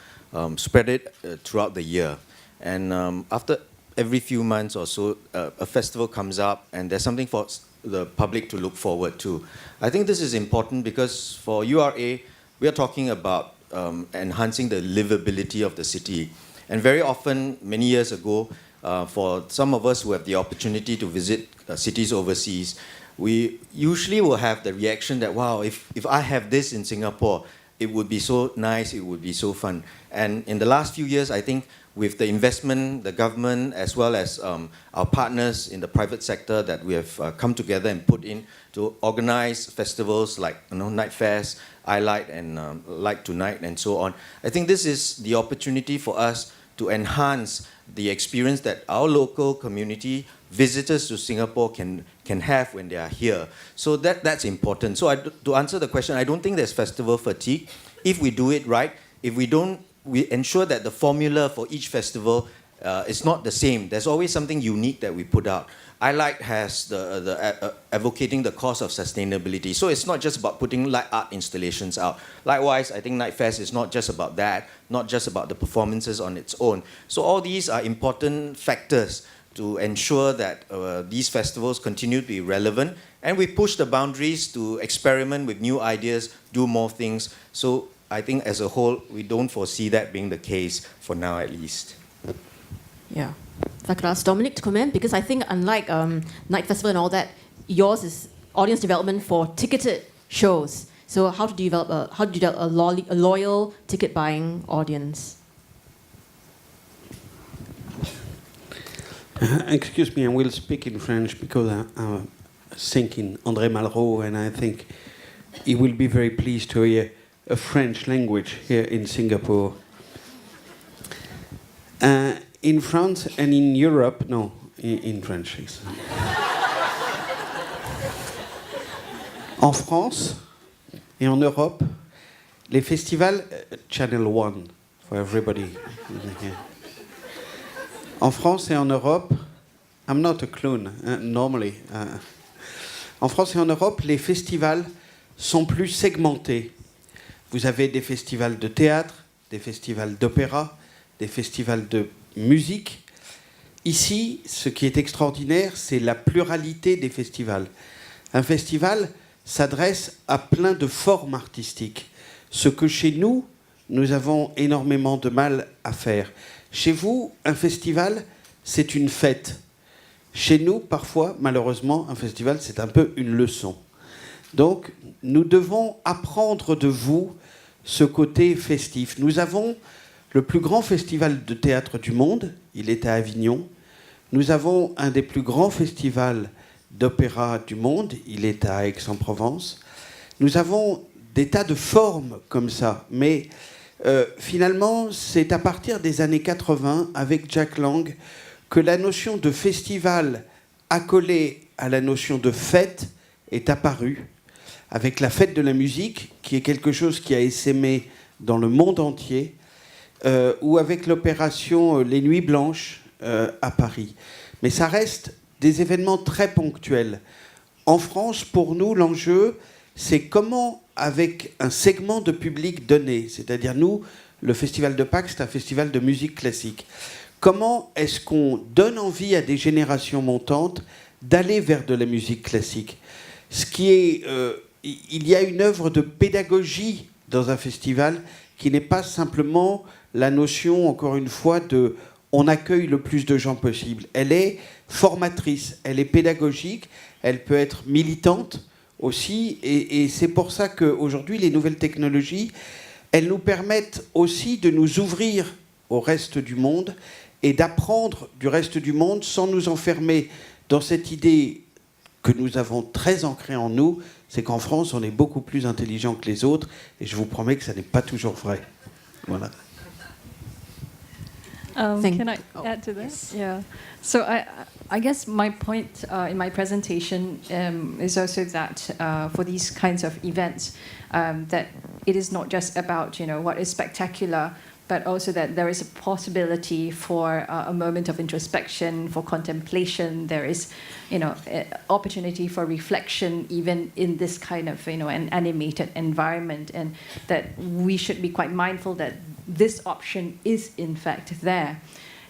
spread it throughout the year. And after every few months or so, a festival comes up and there's something for the public to look forward to. I think this is important because for URA, we are talking about enhancing the livability of the city. And very often, many years ago, for some of us who have the opportunity to visit cities overseas, we usually will have the reaction that, wow, if I have this in Singapore, it would be so nice, it would be so fun. And in the last few years, I think with the investment, the government, as well as our partners in the private sector that we have come together and put in to organize festivals like Night Fest, iLike and Like Tonight and so on. I think this is the opportunity for us to enhance the experience that our local community, visitors to Singapore can have when they are here. So that's important. So to answer the question, I don't think there's festival fatigue. If we do it right, if we ensure that the formula for each festival is not the same. There's always something unique that we put out. iLike has advocating the cause of sustainability. So it's not just about putting light art installations out. Likewise, I think Night Fest is not just about that, not just about the performances on its own. So all these are important factors to ensure that these festivals continue to be relevant, and we push the boundaries to experiment with new ideas, do more things. So I think as a whole, we don't foresee that being the case for now at least. Yeah. If I could ask Dominique to comment, because I think unlike Night Festival and all that, yours is audience development for ticketed shows. So how do you develop a loyal ticket buying audience? Excuse me, I will speak in French because I'm thinking André Malraux, and I think he will be very pleased to hear a French language here in Singapore. In France and in Europe, no, in French. En France et en Europe, les festivals, Channel 1 for everybody here. En France et en Europe, I'm not a clown, normally. En France et en Europe, les festivals sont plus segmentés. Vous avez des festivals de théâtre, des festivals d'opéra, des festivals de musique. Ici, ce qui est extraordinaire, c'est la pluralité des festivals. Un festival s'adresse à plein de formes artistiques. Ce que chez nous, nous avons énormément de mal à faire. Chez vous, un festival, c'est une fête. Chez nous, parfois, malheureusement, un festival, c'est un peu une leçon. Donc, nous devons apprendre de vous ce côté festif. Nous avons le plus grand festival de théâtre du monde, il est à Avignon. Nous avons un des plus grands festivals d'opéra du monde, il est à Aix-en-Provence. Nous avons des tas de formes comme ça, mais finalement, c'est à partir des années 80, avec Jack Lang, que la notion de festival accolée à la notion de fête est apparue, avec la fête de la musique, qui est quelque chose qui a essaimé dans le monde entier, ou avec l'opération Les Nuits Blanches à Paris. Mais ça reste des événements très ponctuels. En France, pour nous, l'enjeu, c'est comment, avec un segment de public donné, c'est-à-dire nous, le Festival de Pâques, c'est un festival de musique classique. Comment est-ce qu'on donne envie à des générations montantes d'aller vers de la musique classique ? Ce qui est, il y a une œuvre de pédagogie dans un festival qui n'est pas simplement la notion, encore une fois, de on accueille le plus de gens possible. Elle est formatrice, elle est pédagogique, elle peut être militante aussi, et c'est pour ça qu'aujourd'hui, les nouvelles technologies, elles nous permettent aussi de nous ouvrir au reste du monde et d'apprendre du reste du monde sans nous enfermer dans cette idée que nous avons très ancrée en nous, c'est qu'en France, on est beaucoup plus intelligent que les autres, et je vous promets que ça n'est pas toujours vrai. Voilà. Can I add to this? Yeah. So I guess my point in my presentation is also that for these kinds of events, that it is not just about what is spectacular, but also that there is a possibility for a moment of introspection, for contemplation. There is, opportunity for reflection, even in this kind of, an animated environment, and that we should be quite mindful that this option is in fact there.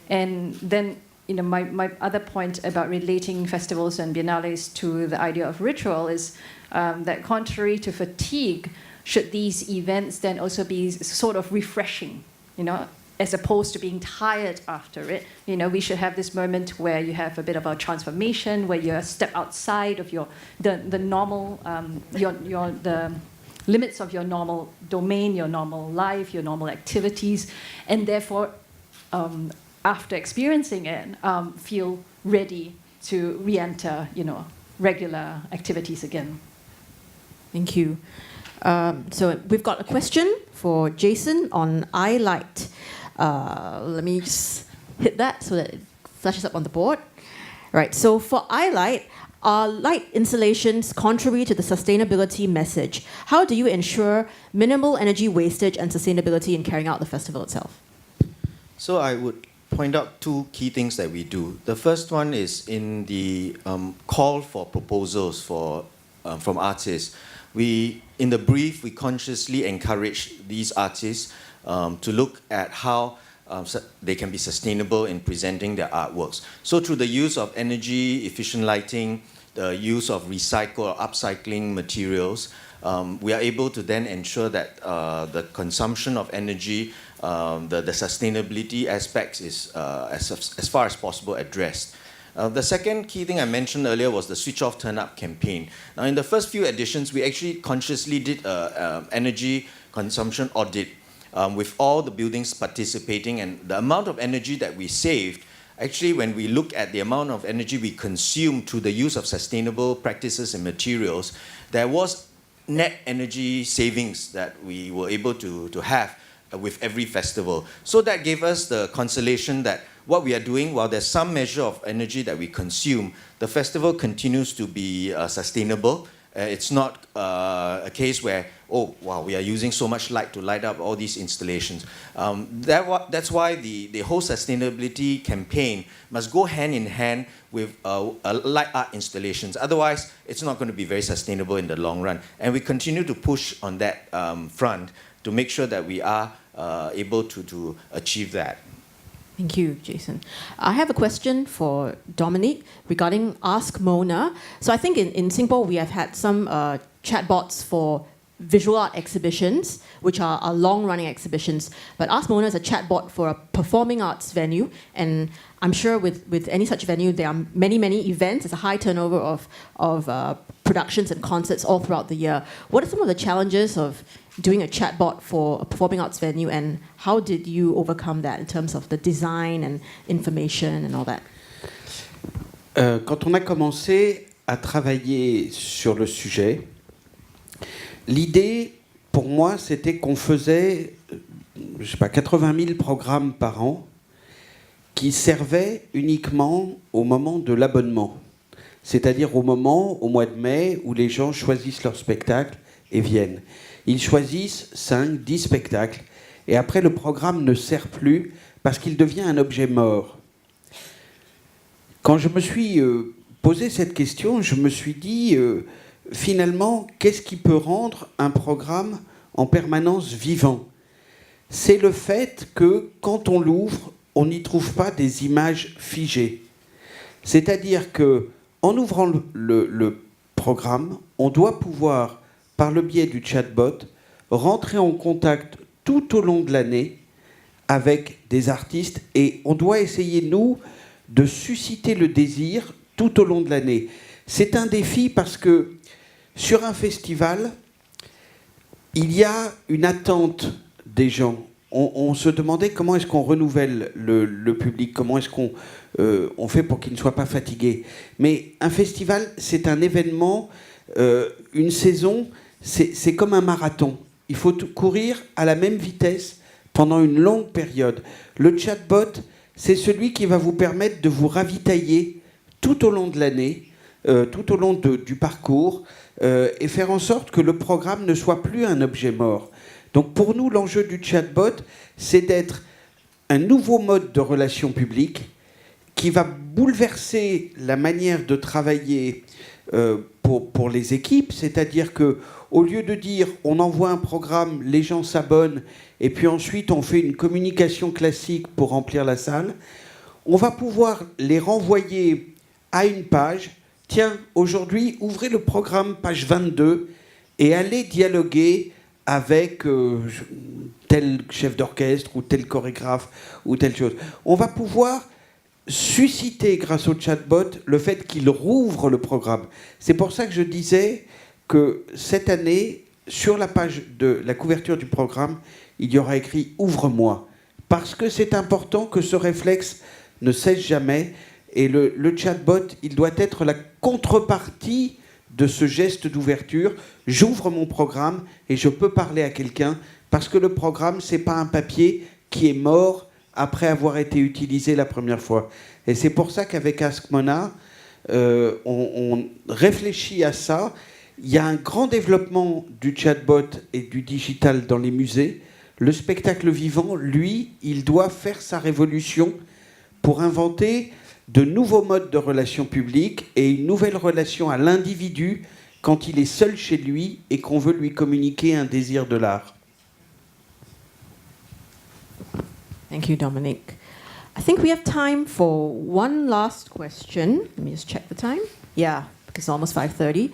And then, my other point about relating festivals and biennales to the idea of ritual is that contrary to fatigue, should these events then also be sort of refreshing, as opposed to being tired after it. We should have this moment where you have a bit of a transformation, where you step outside of the normal, the limits of your normal domain, your normal life, your normal activities, and therefore, after experiencing it, feel ready to re-enter, regular activities again. Thank you. So we've got a question for Jason on iLight. Let me just hit that so that it flashes up on the board. Right, so for iLight, are light installations contrary to the sustainability message? How do you ensure minimal energy wastage and sustainability in carrying out the festival itself? So I would point out two key things that we do. The first one is in the call for proposals from artists. In the brief, we consciously encourage these artists to look at how they can be sustainable in presenting their artworks. So through the use of energy-efficient lighting, the use of recycle or upcycling materials, we are able to then ensure that the consumption of energy, the sustainability aspects is as far as possible addressed. The second key thing I mentioned earlier was the Switch Off Turn Up campaign. Now, in the first few editions, we actually consciously did an energy consumption audit with all the buildings participating, and the amount of energy that we saved actually, when we look at the amount of energy we consume through the use of sustainable practices and materials, there was net energy savings that we were able to have with every festival. So that gave us the consolation that what we are doing, while there's some measure of energy that we consume, the festival continues to be sustainable. It's not a case where, oh, wow, we are using so much light to light up all these installations. That's why the whole sustainability campaign must go hand in hand with light art installations. Otherwise, it's not going to be very sustainable in the long run. And we continue to push on that front to make sure that we are able to achieve that. Thank you, Jason. I have a question for Dominique regarding Ask Mona. So I think in Singapore we have had some chatbots for visual art exhibitions, which are long-running exhibitions. But Ask Mona is a chatbot for a performing arts venue, and I'm sure with any such venue there are many events. There's a high turnover of productions and concerts all throughout the year. What are some of the challenges of doing a chatbot for a performing arts venue, and how did you overcome that in terms of the design and information and all that? Quand on a commencé à travailler sur le sujet, l'idée pour moi c'était qu'on faisait, je sais pas, 80 000 programmes par an qui servaient uniquement au moment de l'abonnement, c'est-à-dire au moment, au mois de mai, où les gens choisissent leur spectacle et viennent. Ils choisissent 5, 10 spectacles, et après le programme ne sert plus parce qu'il devient un objet mort. Quand je me suis posé cette question, je me suis dit, finalement, qu'est-ce qui peut rendre un programme en permanence vivant ? C'est le fait que, quand on l'ouvre, on n'y trouve pas des images figées. C'est-à-dire qu'en ouvrant le programme, on doit pouvoir, par le biais du chatbot, rentrer en contact tout au long de l'année avec des artistes, et on doit essayer, nous, de susciter le désir tout au long de l'année. C'est un défi parce que sur un festival, il y a une attente des gens. On se demandait comment est-ce qu'on renouvelle le public, comment est-ce qu'on fait pour qu'il ne soit pas fatigué. Mais un festival, c'est un événement, une saison, c'est comme un marathon. Il faut courir à la même vitesse pendant une longue période. Le chatbot, c'est celui qui va vous permettre de vous ravitailler tout au long de l'année, tout au long du parcours, et faire en sorte que le programme ne soit plus un objet mort. Donc pour nous, l'enjeu du chatbot, c'est d'être un nouveau mode de relation publique qui va bouleverser la manière de travailler pour les équipes, c'est-à-dire qu'au lieu de dire on envoie un programme, les gens s'abonnent, et puis ensuite on fait une communication classique pour remplir la salle, on va pouvoir les renvoyer à une page. Tiens, aujourd'hui, ouvrez le programme, page 22, et allez dialoguer avec tel chef d'orchestre ou tel chorégraphe ou telle chose. On va pouvoir susciter, grâce au chatbot, le fait qu'il rouvre le programme. C'est pour ça que je disais que cette année, sur la page de la couverture du programme, il y aura écrit « Ouvre-moi ». Parce que c'est important que ce réflexe ne cesse jamais. Et le chatbot, il doit être la contrepartie de ce geste d'ouverture. J'ouvre mon programme et je peux parler à quelqu'un, parce que le programme, c'est pas un papier qui est mort après avoir été utilisé la première fois. Et c'est pour ça qu'avec Ask Mona, on réfléchit à ça. Il y a un grand développement du chatbot et du digital dans les musées. Le spectacle vivant, lui, il doit faire sa révolution pour inventer de nouveaux modes de relations publiques et une nouvelle relation à l'individu quand il est seul chez lui et qu'on veut lui communiquer un désir de l'art. Thank you, Dominique. I think we have time for one last question. Let me just check the time. Yeah, because it's almost 5:30.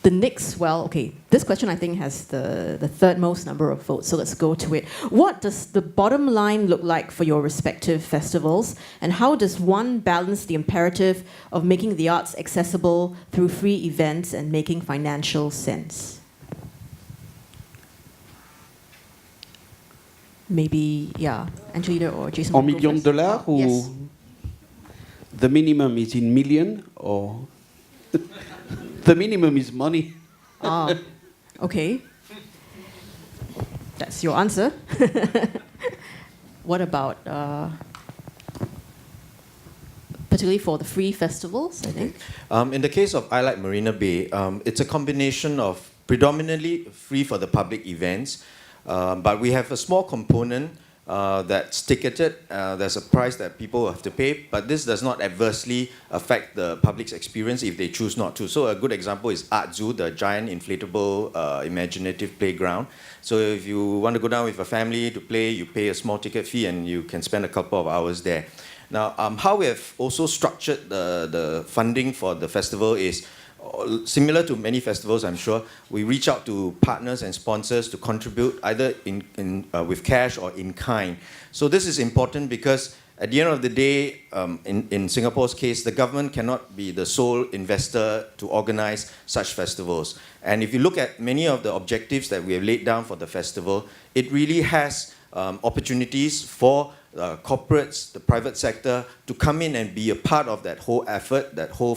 The next, well, okay, this question I think has the third most number of votes, so let's go to it. What does the bottom line look like for your respective festivals, and how does one balance the imperative of making the arts accessible through free events and making financial sense? maybe, yeah, Angelita or Jason. En millions de dollars ou Yes. the minimum is in million or the minimum is money? Ah, okay. That's your answer. What about, particularly for the free festivals, I think? In the case of I Like Marina Bay, it's a combination of predominantly free for the public events, but we have a small component that's ticketed. There's a price that people have to pay, but this does not adversely affect the public's experience if they choose not to. So a good example is Art Zoo, the giant inflatable imaginative playground. So if you want to go down with a family to play, you pay a small ticket fee and you can spend a couple of hours there. Now, how we have also structured the funding for the festival is similar to many festivals, I'm sure. We reach out to partners and sponsors to contribute either with cash or in kind. So this is important because at the end of the day, in Singapore's case, the government cannot be the sole investor to organize such festivals. And if you look at many of the objectives that we have laid down for the festival, it really has opportunities for corporates, the private sector, to come in and be a part of that whole effort, that whole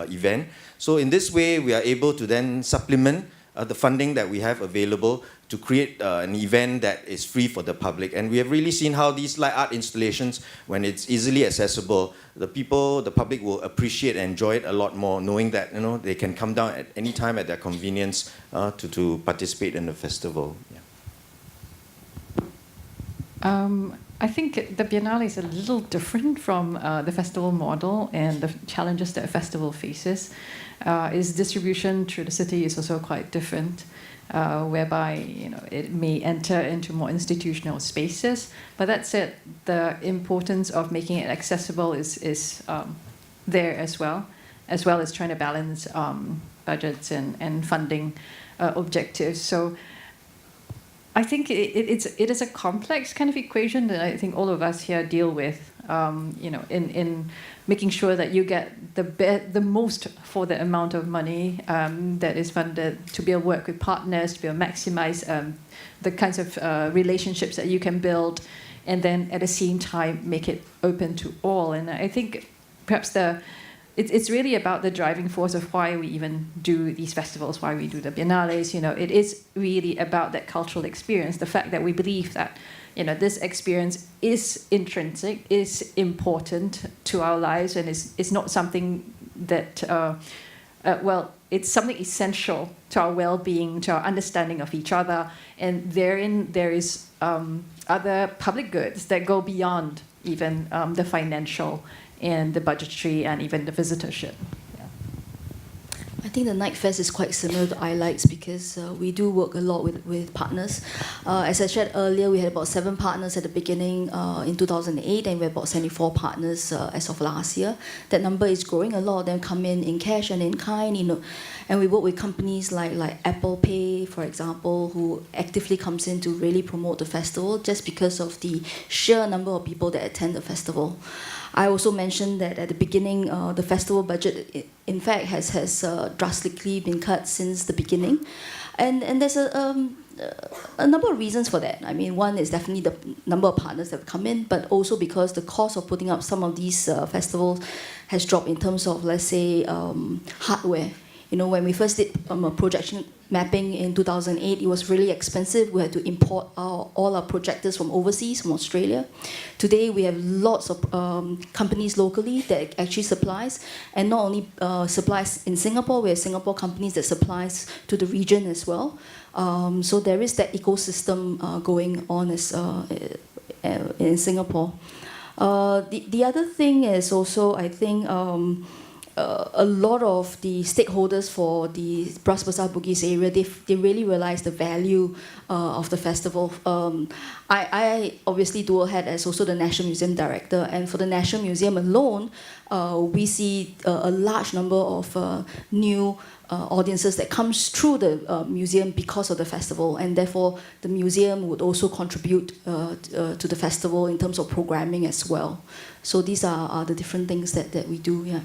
event. So in this way, we are able to then supplement the funding that we have available to create an event that is free for the public. And we have really seen how these light art installations, when it's easily accessible, the public will appreciate and enjoy it a lot more, knowing that they can come down at any time at their convenience to participate in the festival. Yeah. I think the Biennale is a little different from the festival model, and the challenges that a festival faces is distribution through the city is also quite different, whereby it may enter into more institutional spaces. But that said, the importance of making it accessible is there as well as trying to balance budgets and funding objectives. So I think it is a complex kind of equation that I think all of us here deal with, in making sure that you get the most for the amount of money that is funded, to be able to work with partners, to be able to maximize the kinds of relationships that you can build, and then at the same time make it open to all. And I think perhaps it's really about the driving force of why we even do these festivals, why we do the biennales. It is really about that cultural experience, the fact that we believe that this experience is intrinsic, is important to our lives, and is not something that, it's something essential to our well-being, to our understanding of each other, and therein there is other public goods that go beyond even the financial and the budgetary and even the visitorship. Yeah. I think the Night Fest is quite similar to iLights because we do work a lot with partners. As I shared earlier, we had about 7 partners at the beginning in 2008, and we had about 74 partners as of last year. That number is growing. A lot of them come in cash and in kind, and we work with companies like Apple Pay, for example, who actively comes in to really promote the festival just because of the sheer number of people that attend the festival. I also mentioned that at the beginning, the festival budget, in fact, has drastically been cut since the beginning. And there's a number of reasons for that. I mean, one is definitely the number of partners that have come in, but also because the cost of putting up some of these festivals has dropped in terms of, let's say, hardware. When we first did projection mapping in 2008, it was really expensive. We had to import all our projectors from overseas, from Australia. Today, we have lots of companies locally that actually supplies, and not only supplies in Singapore, we have Singapore companies that supplies to the region as well. So there is that ecosystem going on in Singapore. The other thing is also, I think, a lot of the stakeholders for the Bras Basah Bugis area, they really realize the value of the festival. I obviously dual head as also the National Museum Director, and for the National Museum alone, we see a large number of new audiences that comes through the museum because of the festival, and therefore the museum would also contribute to the festival in terms of programming as well. So these are the different things that we do, yeah.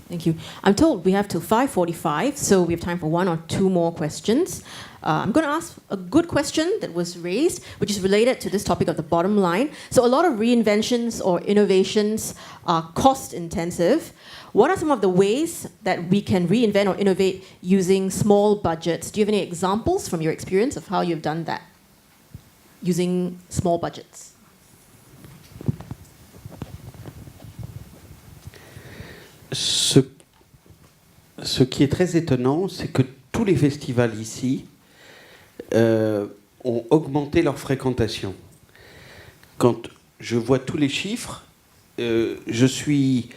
Thank you. I'm told we have till 5:45, so we have time for one or two more questions. I'm going to ask a good question that was raised, which is related to this topic of the bottom line. So a lot of reinventions or innovations are cost intensive. What are some of the ways that we can reinvent or innovate using small budgets? Do you have any examples from your experience of how you've done that using small budgets? Ce qui est très étonnant, c'est que tous les festivals ici ont augmenté leur fréquentation. Quand je vois tous les chiffres, je suis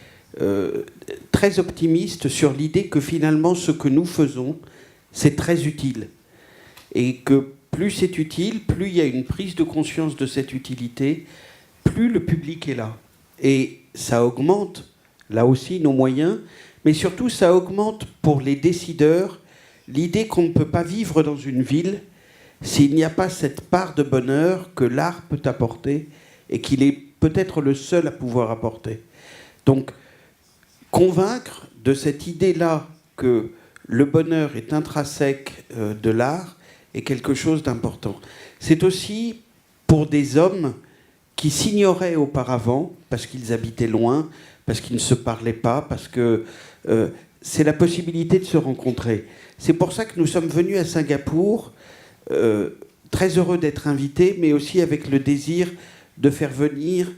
très optimiste sur l'idée que finalement ce que nous faisons, c'est très utile. Et que plus c'est utile, plus il y a une prise de conscience de cette utilité, plus le public est là. Et ça augmente, là aussi, nos moyens, mais surtout ça augmente pour les décideurs l'idée qu'on ne peut pas vivre dans une ville s'il n'y a pas cette part de bonheur que l'art peut apporter et qu'il est peut-être le seul à pouvoir apporter. Donc, convaincre de cette idée-là que le bonheur est intrinsèque de l'art est quelque chose d'important. C'est aussi pour des hommes qui s'ignoraient auparavant, parce qu'ils habitaient loin, parce qu'ils ne se parlaient pas, parce que c'est la possibilité de se rencontrer. C'est pour ça que nous sommes venus à Singapour, très heureux d'être invités, mais aussi avec le désir de faire venir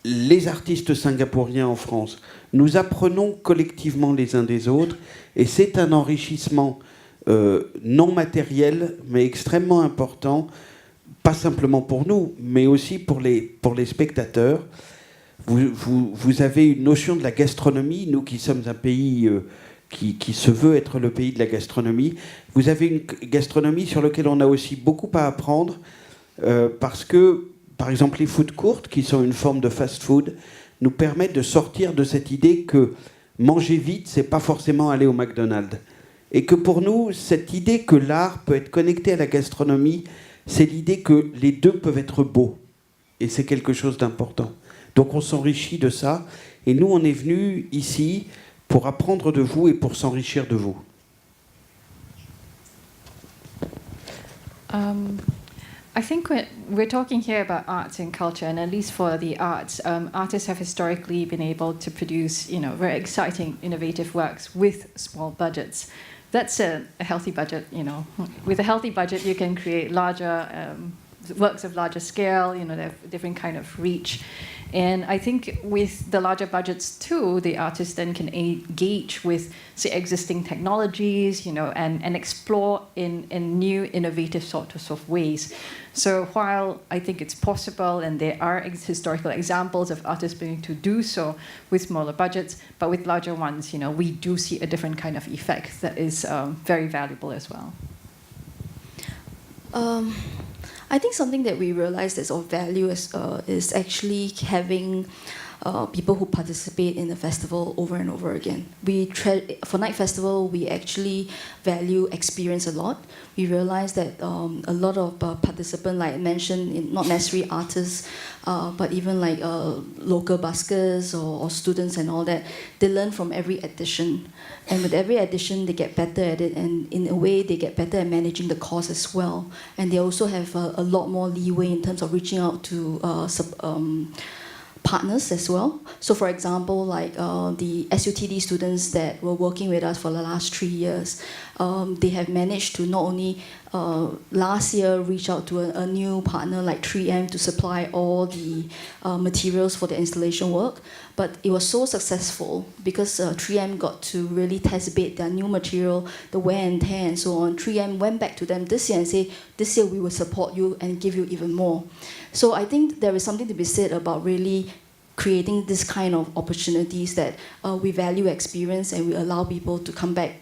les artistes singapouriens en France. Nous apprenons collectivement les uns des autres, et c'est un enrichissement non matériel, mais extrêmement important, pas simplement pour nous, mais aussi pour les spectateurs. Vous avez une notion de la gastronomie, nous qui sommes un pays qui se veut être le pays de la gastronomie. Vous avez une gastronomie sur laquelle on a aussi beaucoup à apprendre, parce que, par exemple, les food courts, qui sont une forme de fast-food, nous permettent de sortir de cette idée que manger vite, c'est pas forcément aller au McDonald's. Et que pour nous, cette idée que l'art peut être connecté à la gastronomie, c'est l'idée que les deux peuvent être beaux. Et c'est quelque chose d'important. Donc on s'enrichit de ça. Et nous, on est venus ici pour apprendre de vous et pour s'enrichir de vous. I think we're talking here about arts and culture, and at least for the arts, artists have historically been able to produce, very exciting, innovative works with small budgets. That's a healthy budget, With a healthy budget, you can create larger works of larger scale, they have different kind of reach. And I think with the larger budgets too, the artists then can engage with, say, existing technologies, and explore in new, innovative sorts of ways. So while I think it's possible, and there are historical examples of artists being able to do so with smaller budgets, but with larger ones, we do see a different kind of effect that is very valuable as well. I think something that we realized is of value is actually having people who participate in the festival over and over again. For Night Festival, we actually value experience a lot. We realized that a lot of participants, like I mentioned, not necessarily artists, but even like local buskers or students and all that, they learn from every edition. And with every edition, they get better at it, and in a way, they get better at managing the cost as well. And they also have a lot more leeway in terms of reaching out to partners as well. So for example, like the SUTD students that were working with us for the last 3 years, they have managed to not only last year reach out to a new partner like 3M to supply all the materials for the installation work, but it was so successful because 3M got to really test bed their new material, the wear and tear and so on. 3M went back to them this year and said, this year we will support you and give you even more. So I think there is something to be said about really creating this kind of opportunities that we value experience and we allow people to come back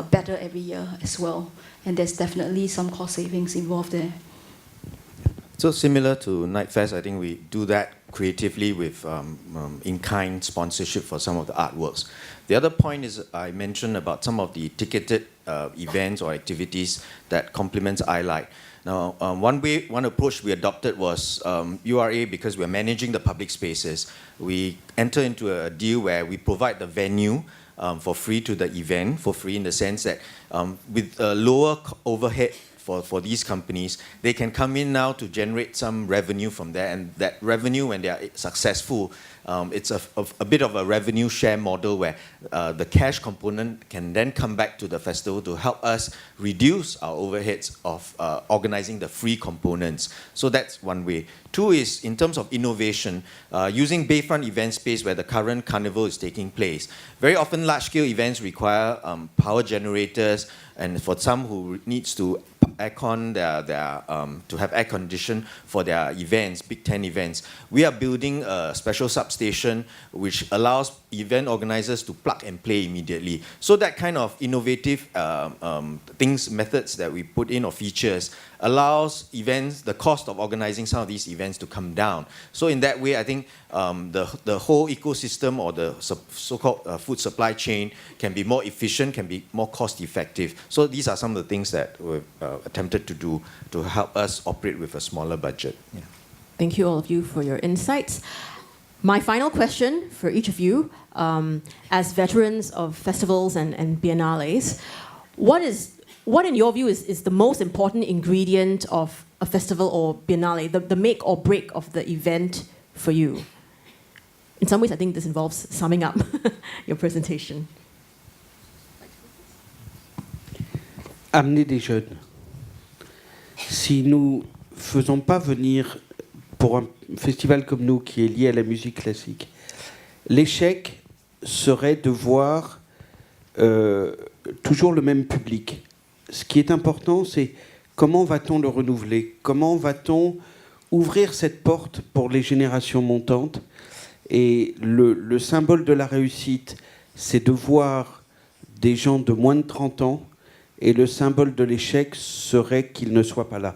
better every year as well. And there's definitely some cost savings involved there. So similar to Night Fest, I think we do that creatively with in-kind sponsorship for some of the artworks. The other point is I mentioned about some of the ticketed events or activities that complements iLight. Now, one approach we adopted was URA, because we're managing the public spaces. We enter into a deal where we provide the venue, for free to the event, for free in the sense that with a lower overhead for these companies, they can come in now to generate some revenue from there, and that revenue, when they are successful, it's a bit of a revenue share model where the cash component can then come back to the festival to help us reduce our overheads of organizing the free components. So that's one way. Two is, in terms of innovation, using Bayfront event space where the current carnival is taking place. Very often large-scale events require power generators, and for some who needs to aircon to have air condition for their events, Big Ten events. We are building a special substation which allows event organizers to plug and play immediately. So that kind of innovative methods that we put in, or features, allows events, the cost of organizing some of these events to come down. So in that way, I think the whole ecosystem, or the so-called food supply chain, can be more efficient, can be more cost effective. So these are some of the things that we've attempted to do to help us operate with a smaller budget. Yeah. Thank you all of you for your insights. My final question for each of you, as veterans of festivals and biennales, what in your view is the most important ingredient of a festival or biennale, the make or break of the event for you? In some ways, I think this involves summing up your presentation. Amener des jeunes. Si nous ne faisons pas venir, pour un festival comme nous qui est lié à la musique classique, l'échec serait de voir toujours le même public. Ce qui est important, c'est comment va-t-on le renouveler? Comment va-t-on ouvrir cette porte pour les générations montantes? Et le symbole de la réussite, c'est de voir des gens de moins de 30 ans, et le symbole de l'échec serait qu'ils ne soient pas là.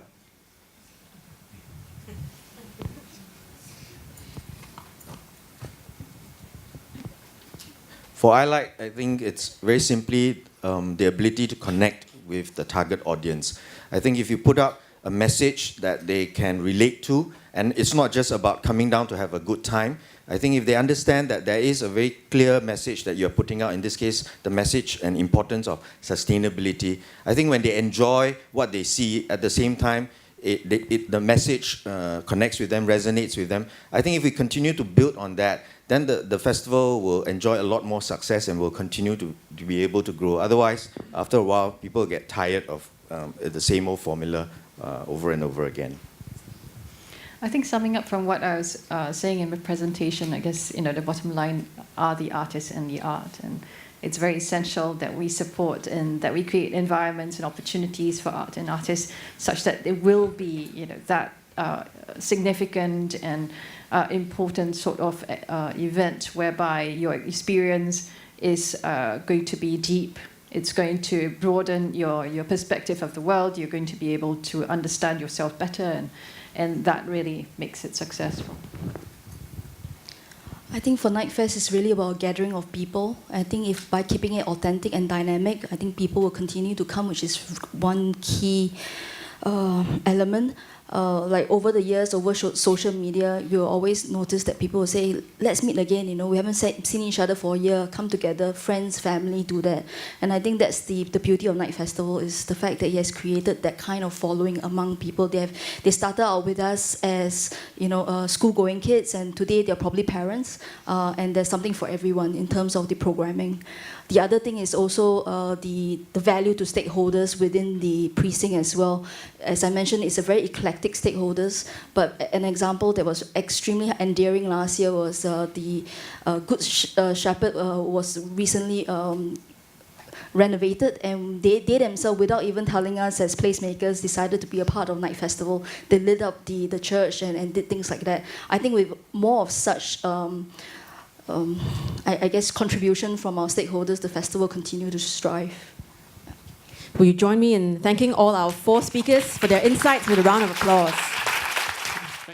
For I think it's very simply the ability to connect with the target audience. I think if you put out a message that they can relate to, and it's not just about coming down to have a good time, I think if they understand that there is a very clear message that you're putting out, in this case, the message and importance of sustainability, I think when they enjoy what they see, at the same time, the message connects with them, resonates with them. I think if we continue to build on that, then the festival will enjoy a lot more success and will continue to be able to grow. Otherwise, after a while, people get tired of the same old formula over and over again. I think summing up from what I was saying in my presentation, I guess the bottom line are the artists and the art, and it's very essential that we support and that we create environments and opportunities for art and artists such that there will be that significant and important sort of event whereby your experience is going to be deep. It's going to broaden your perspective of the world. You're going to be able to understand yourself better, and that really makes it successful. I think for Nightfest, it's really about a gathering of people. I think if by keeping it authentic and dynamic, I think people will continue to come, which is one key element. Like over the years, over social media, you'll always notice that people will say, let's meet again, we haven't seen each other for a year, come together, friends, family, do that. And I think that's the beauty of Night Festival, is the fact that it has created that kind of following among people. They started out with us as, school-going kids, and today they're probably parents, and there's something for everyone in terms of the programming. The other thing is also the value to stakeholders within the precinct as well. As I mentioned, it's a very eclectic stakeholders, but an example that was extremely endearing last year was the Good Shepherd was recently renovated, and they themselves, without even telling us as placemakers, decided to be a part of Night Festival. They lit up the church and did things like that. I think with more of such I guess contribution from our stakeholders, the festival will continue to strive. Will you join me in thanking all our 4 speakers for their insights with a round of applause?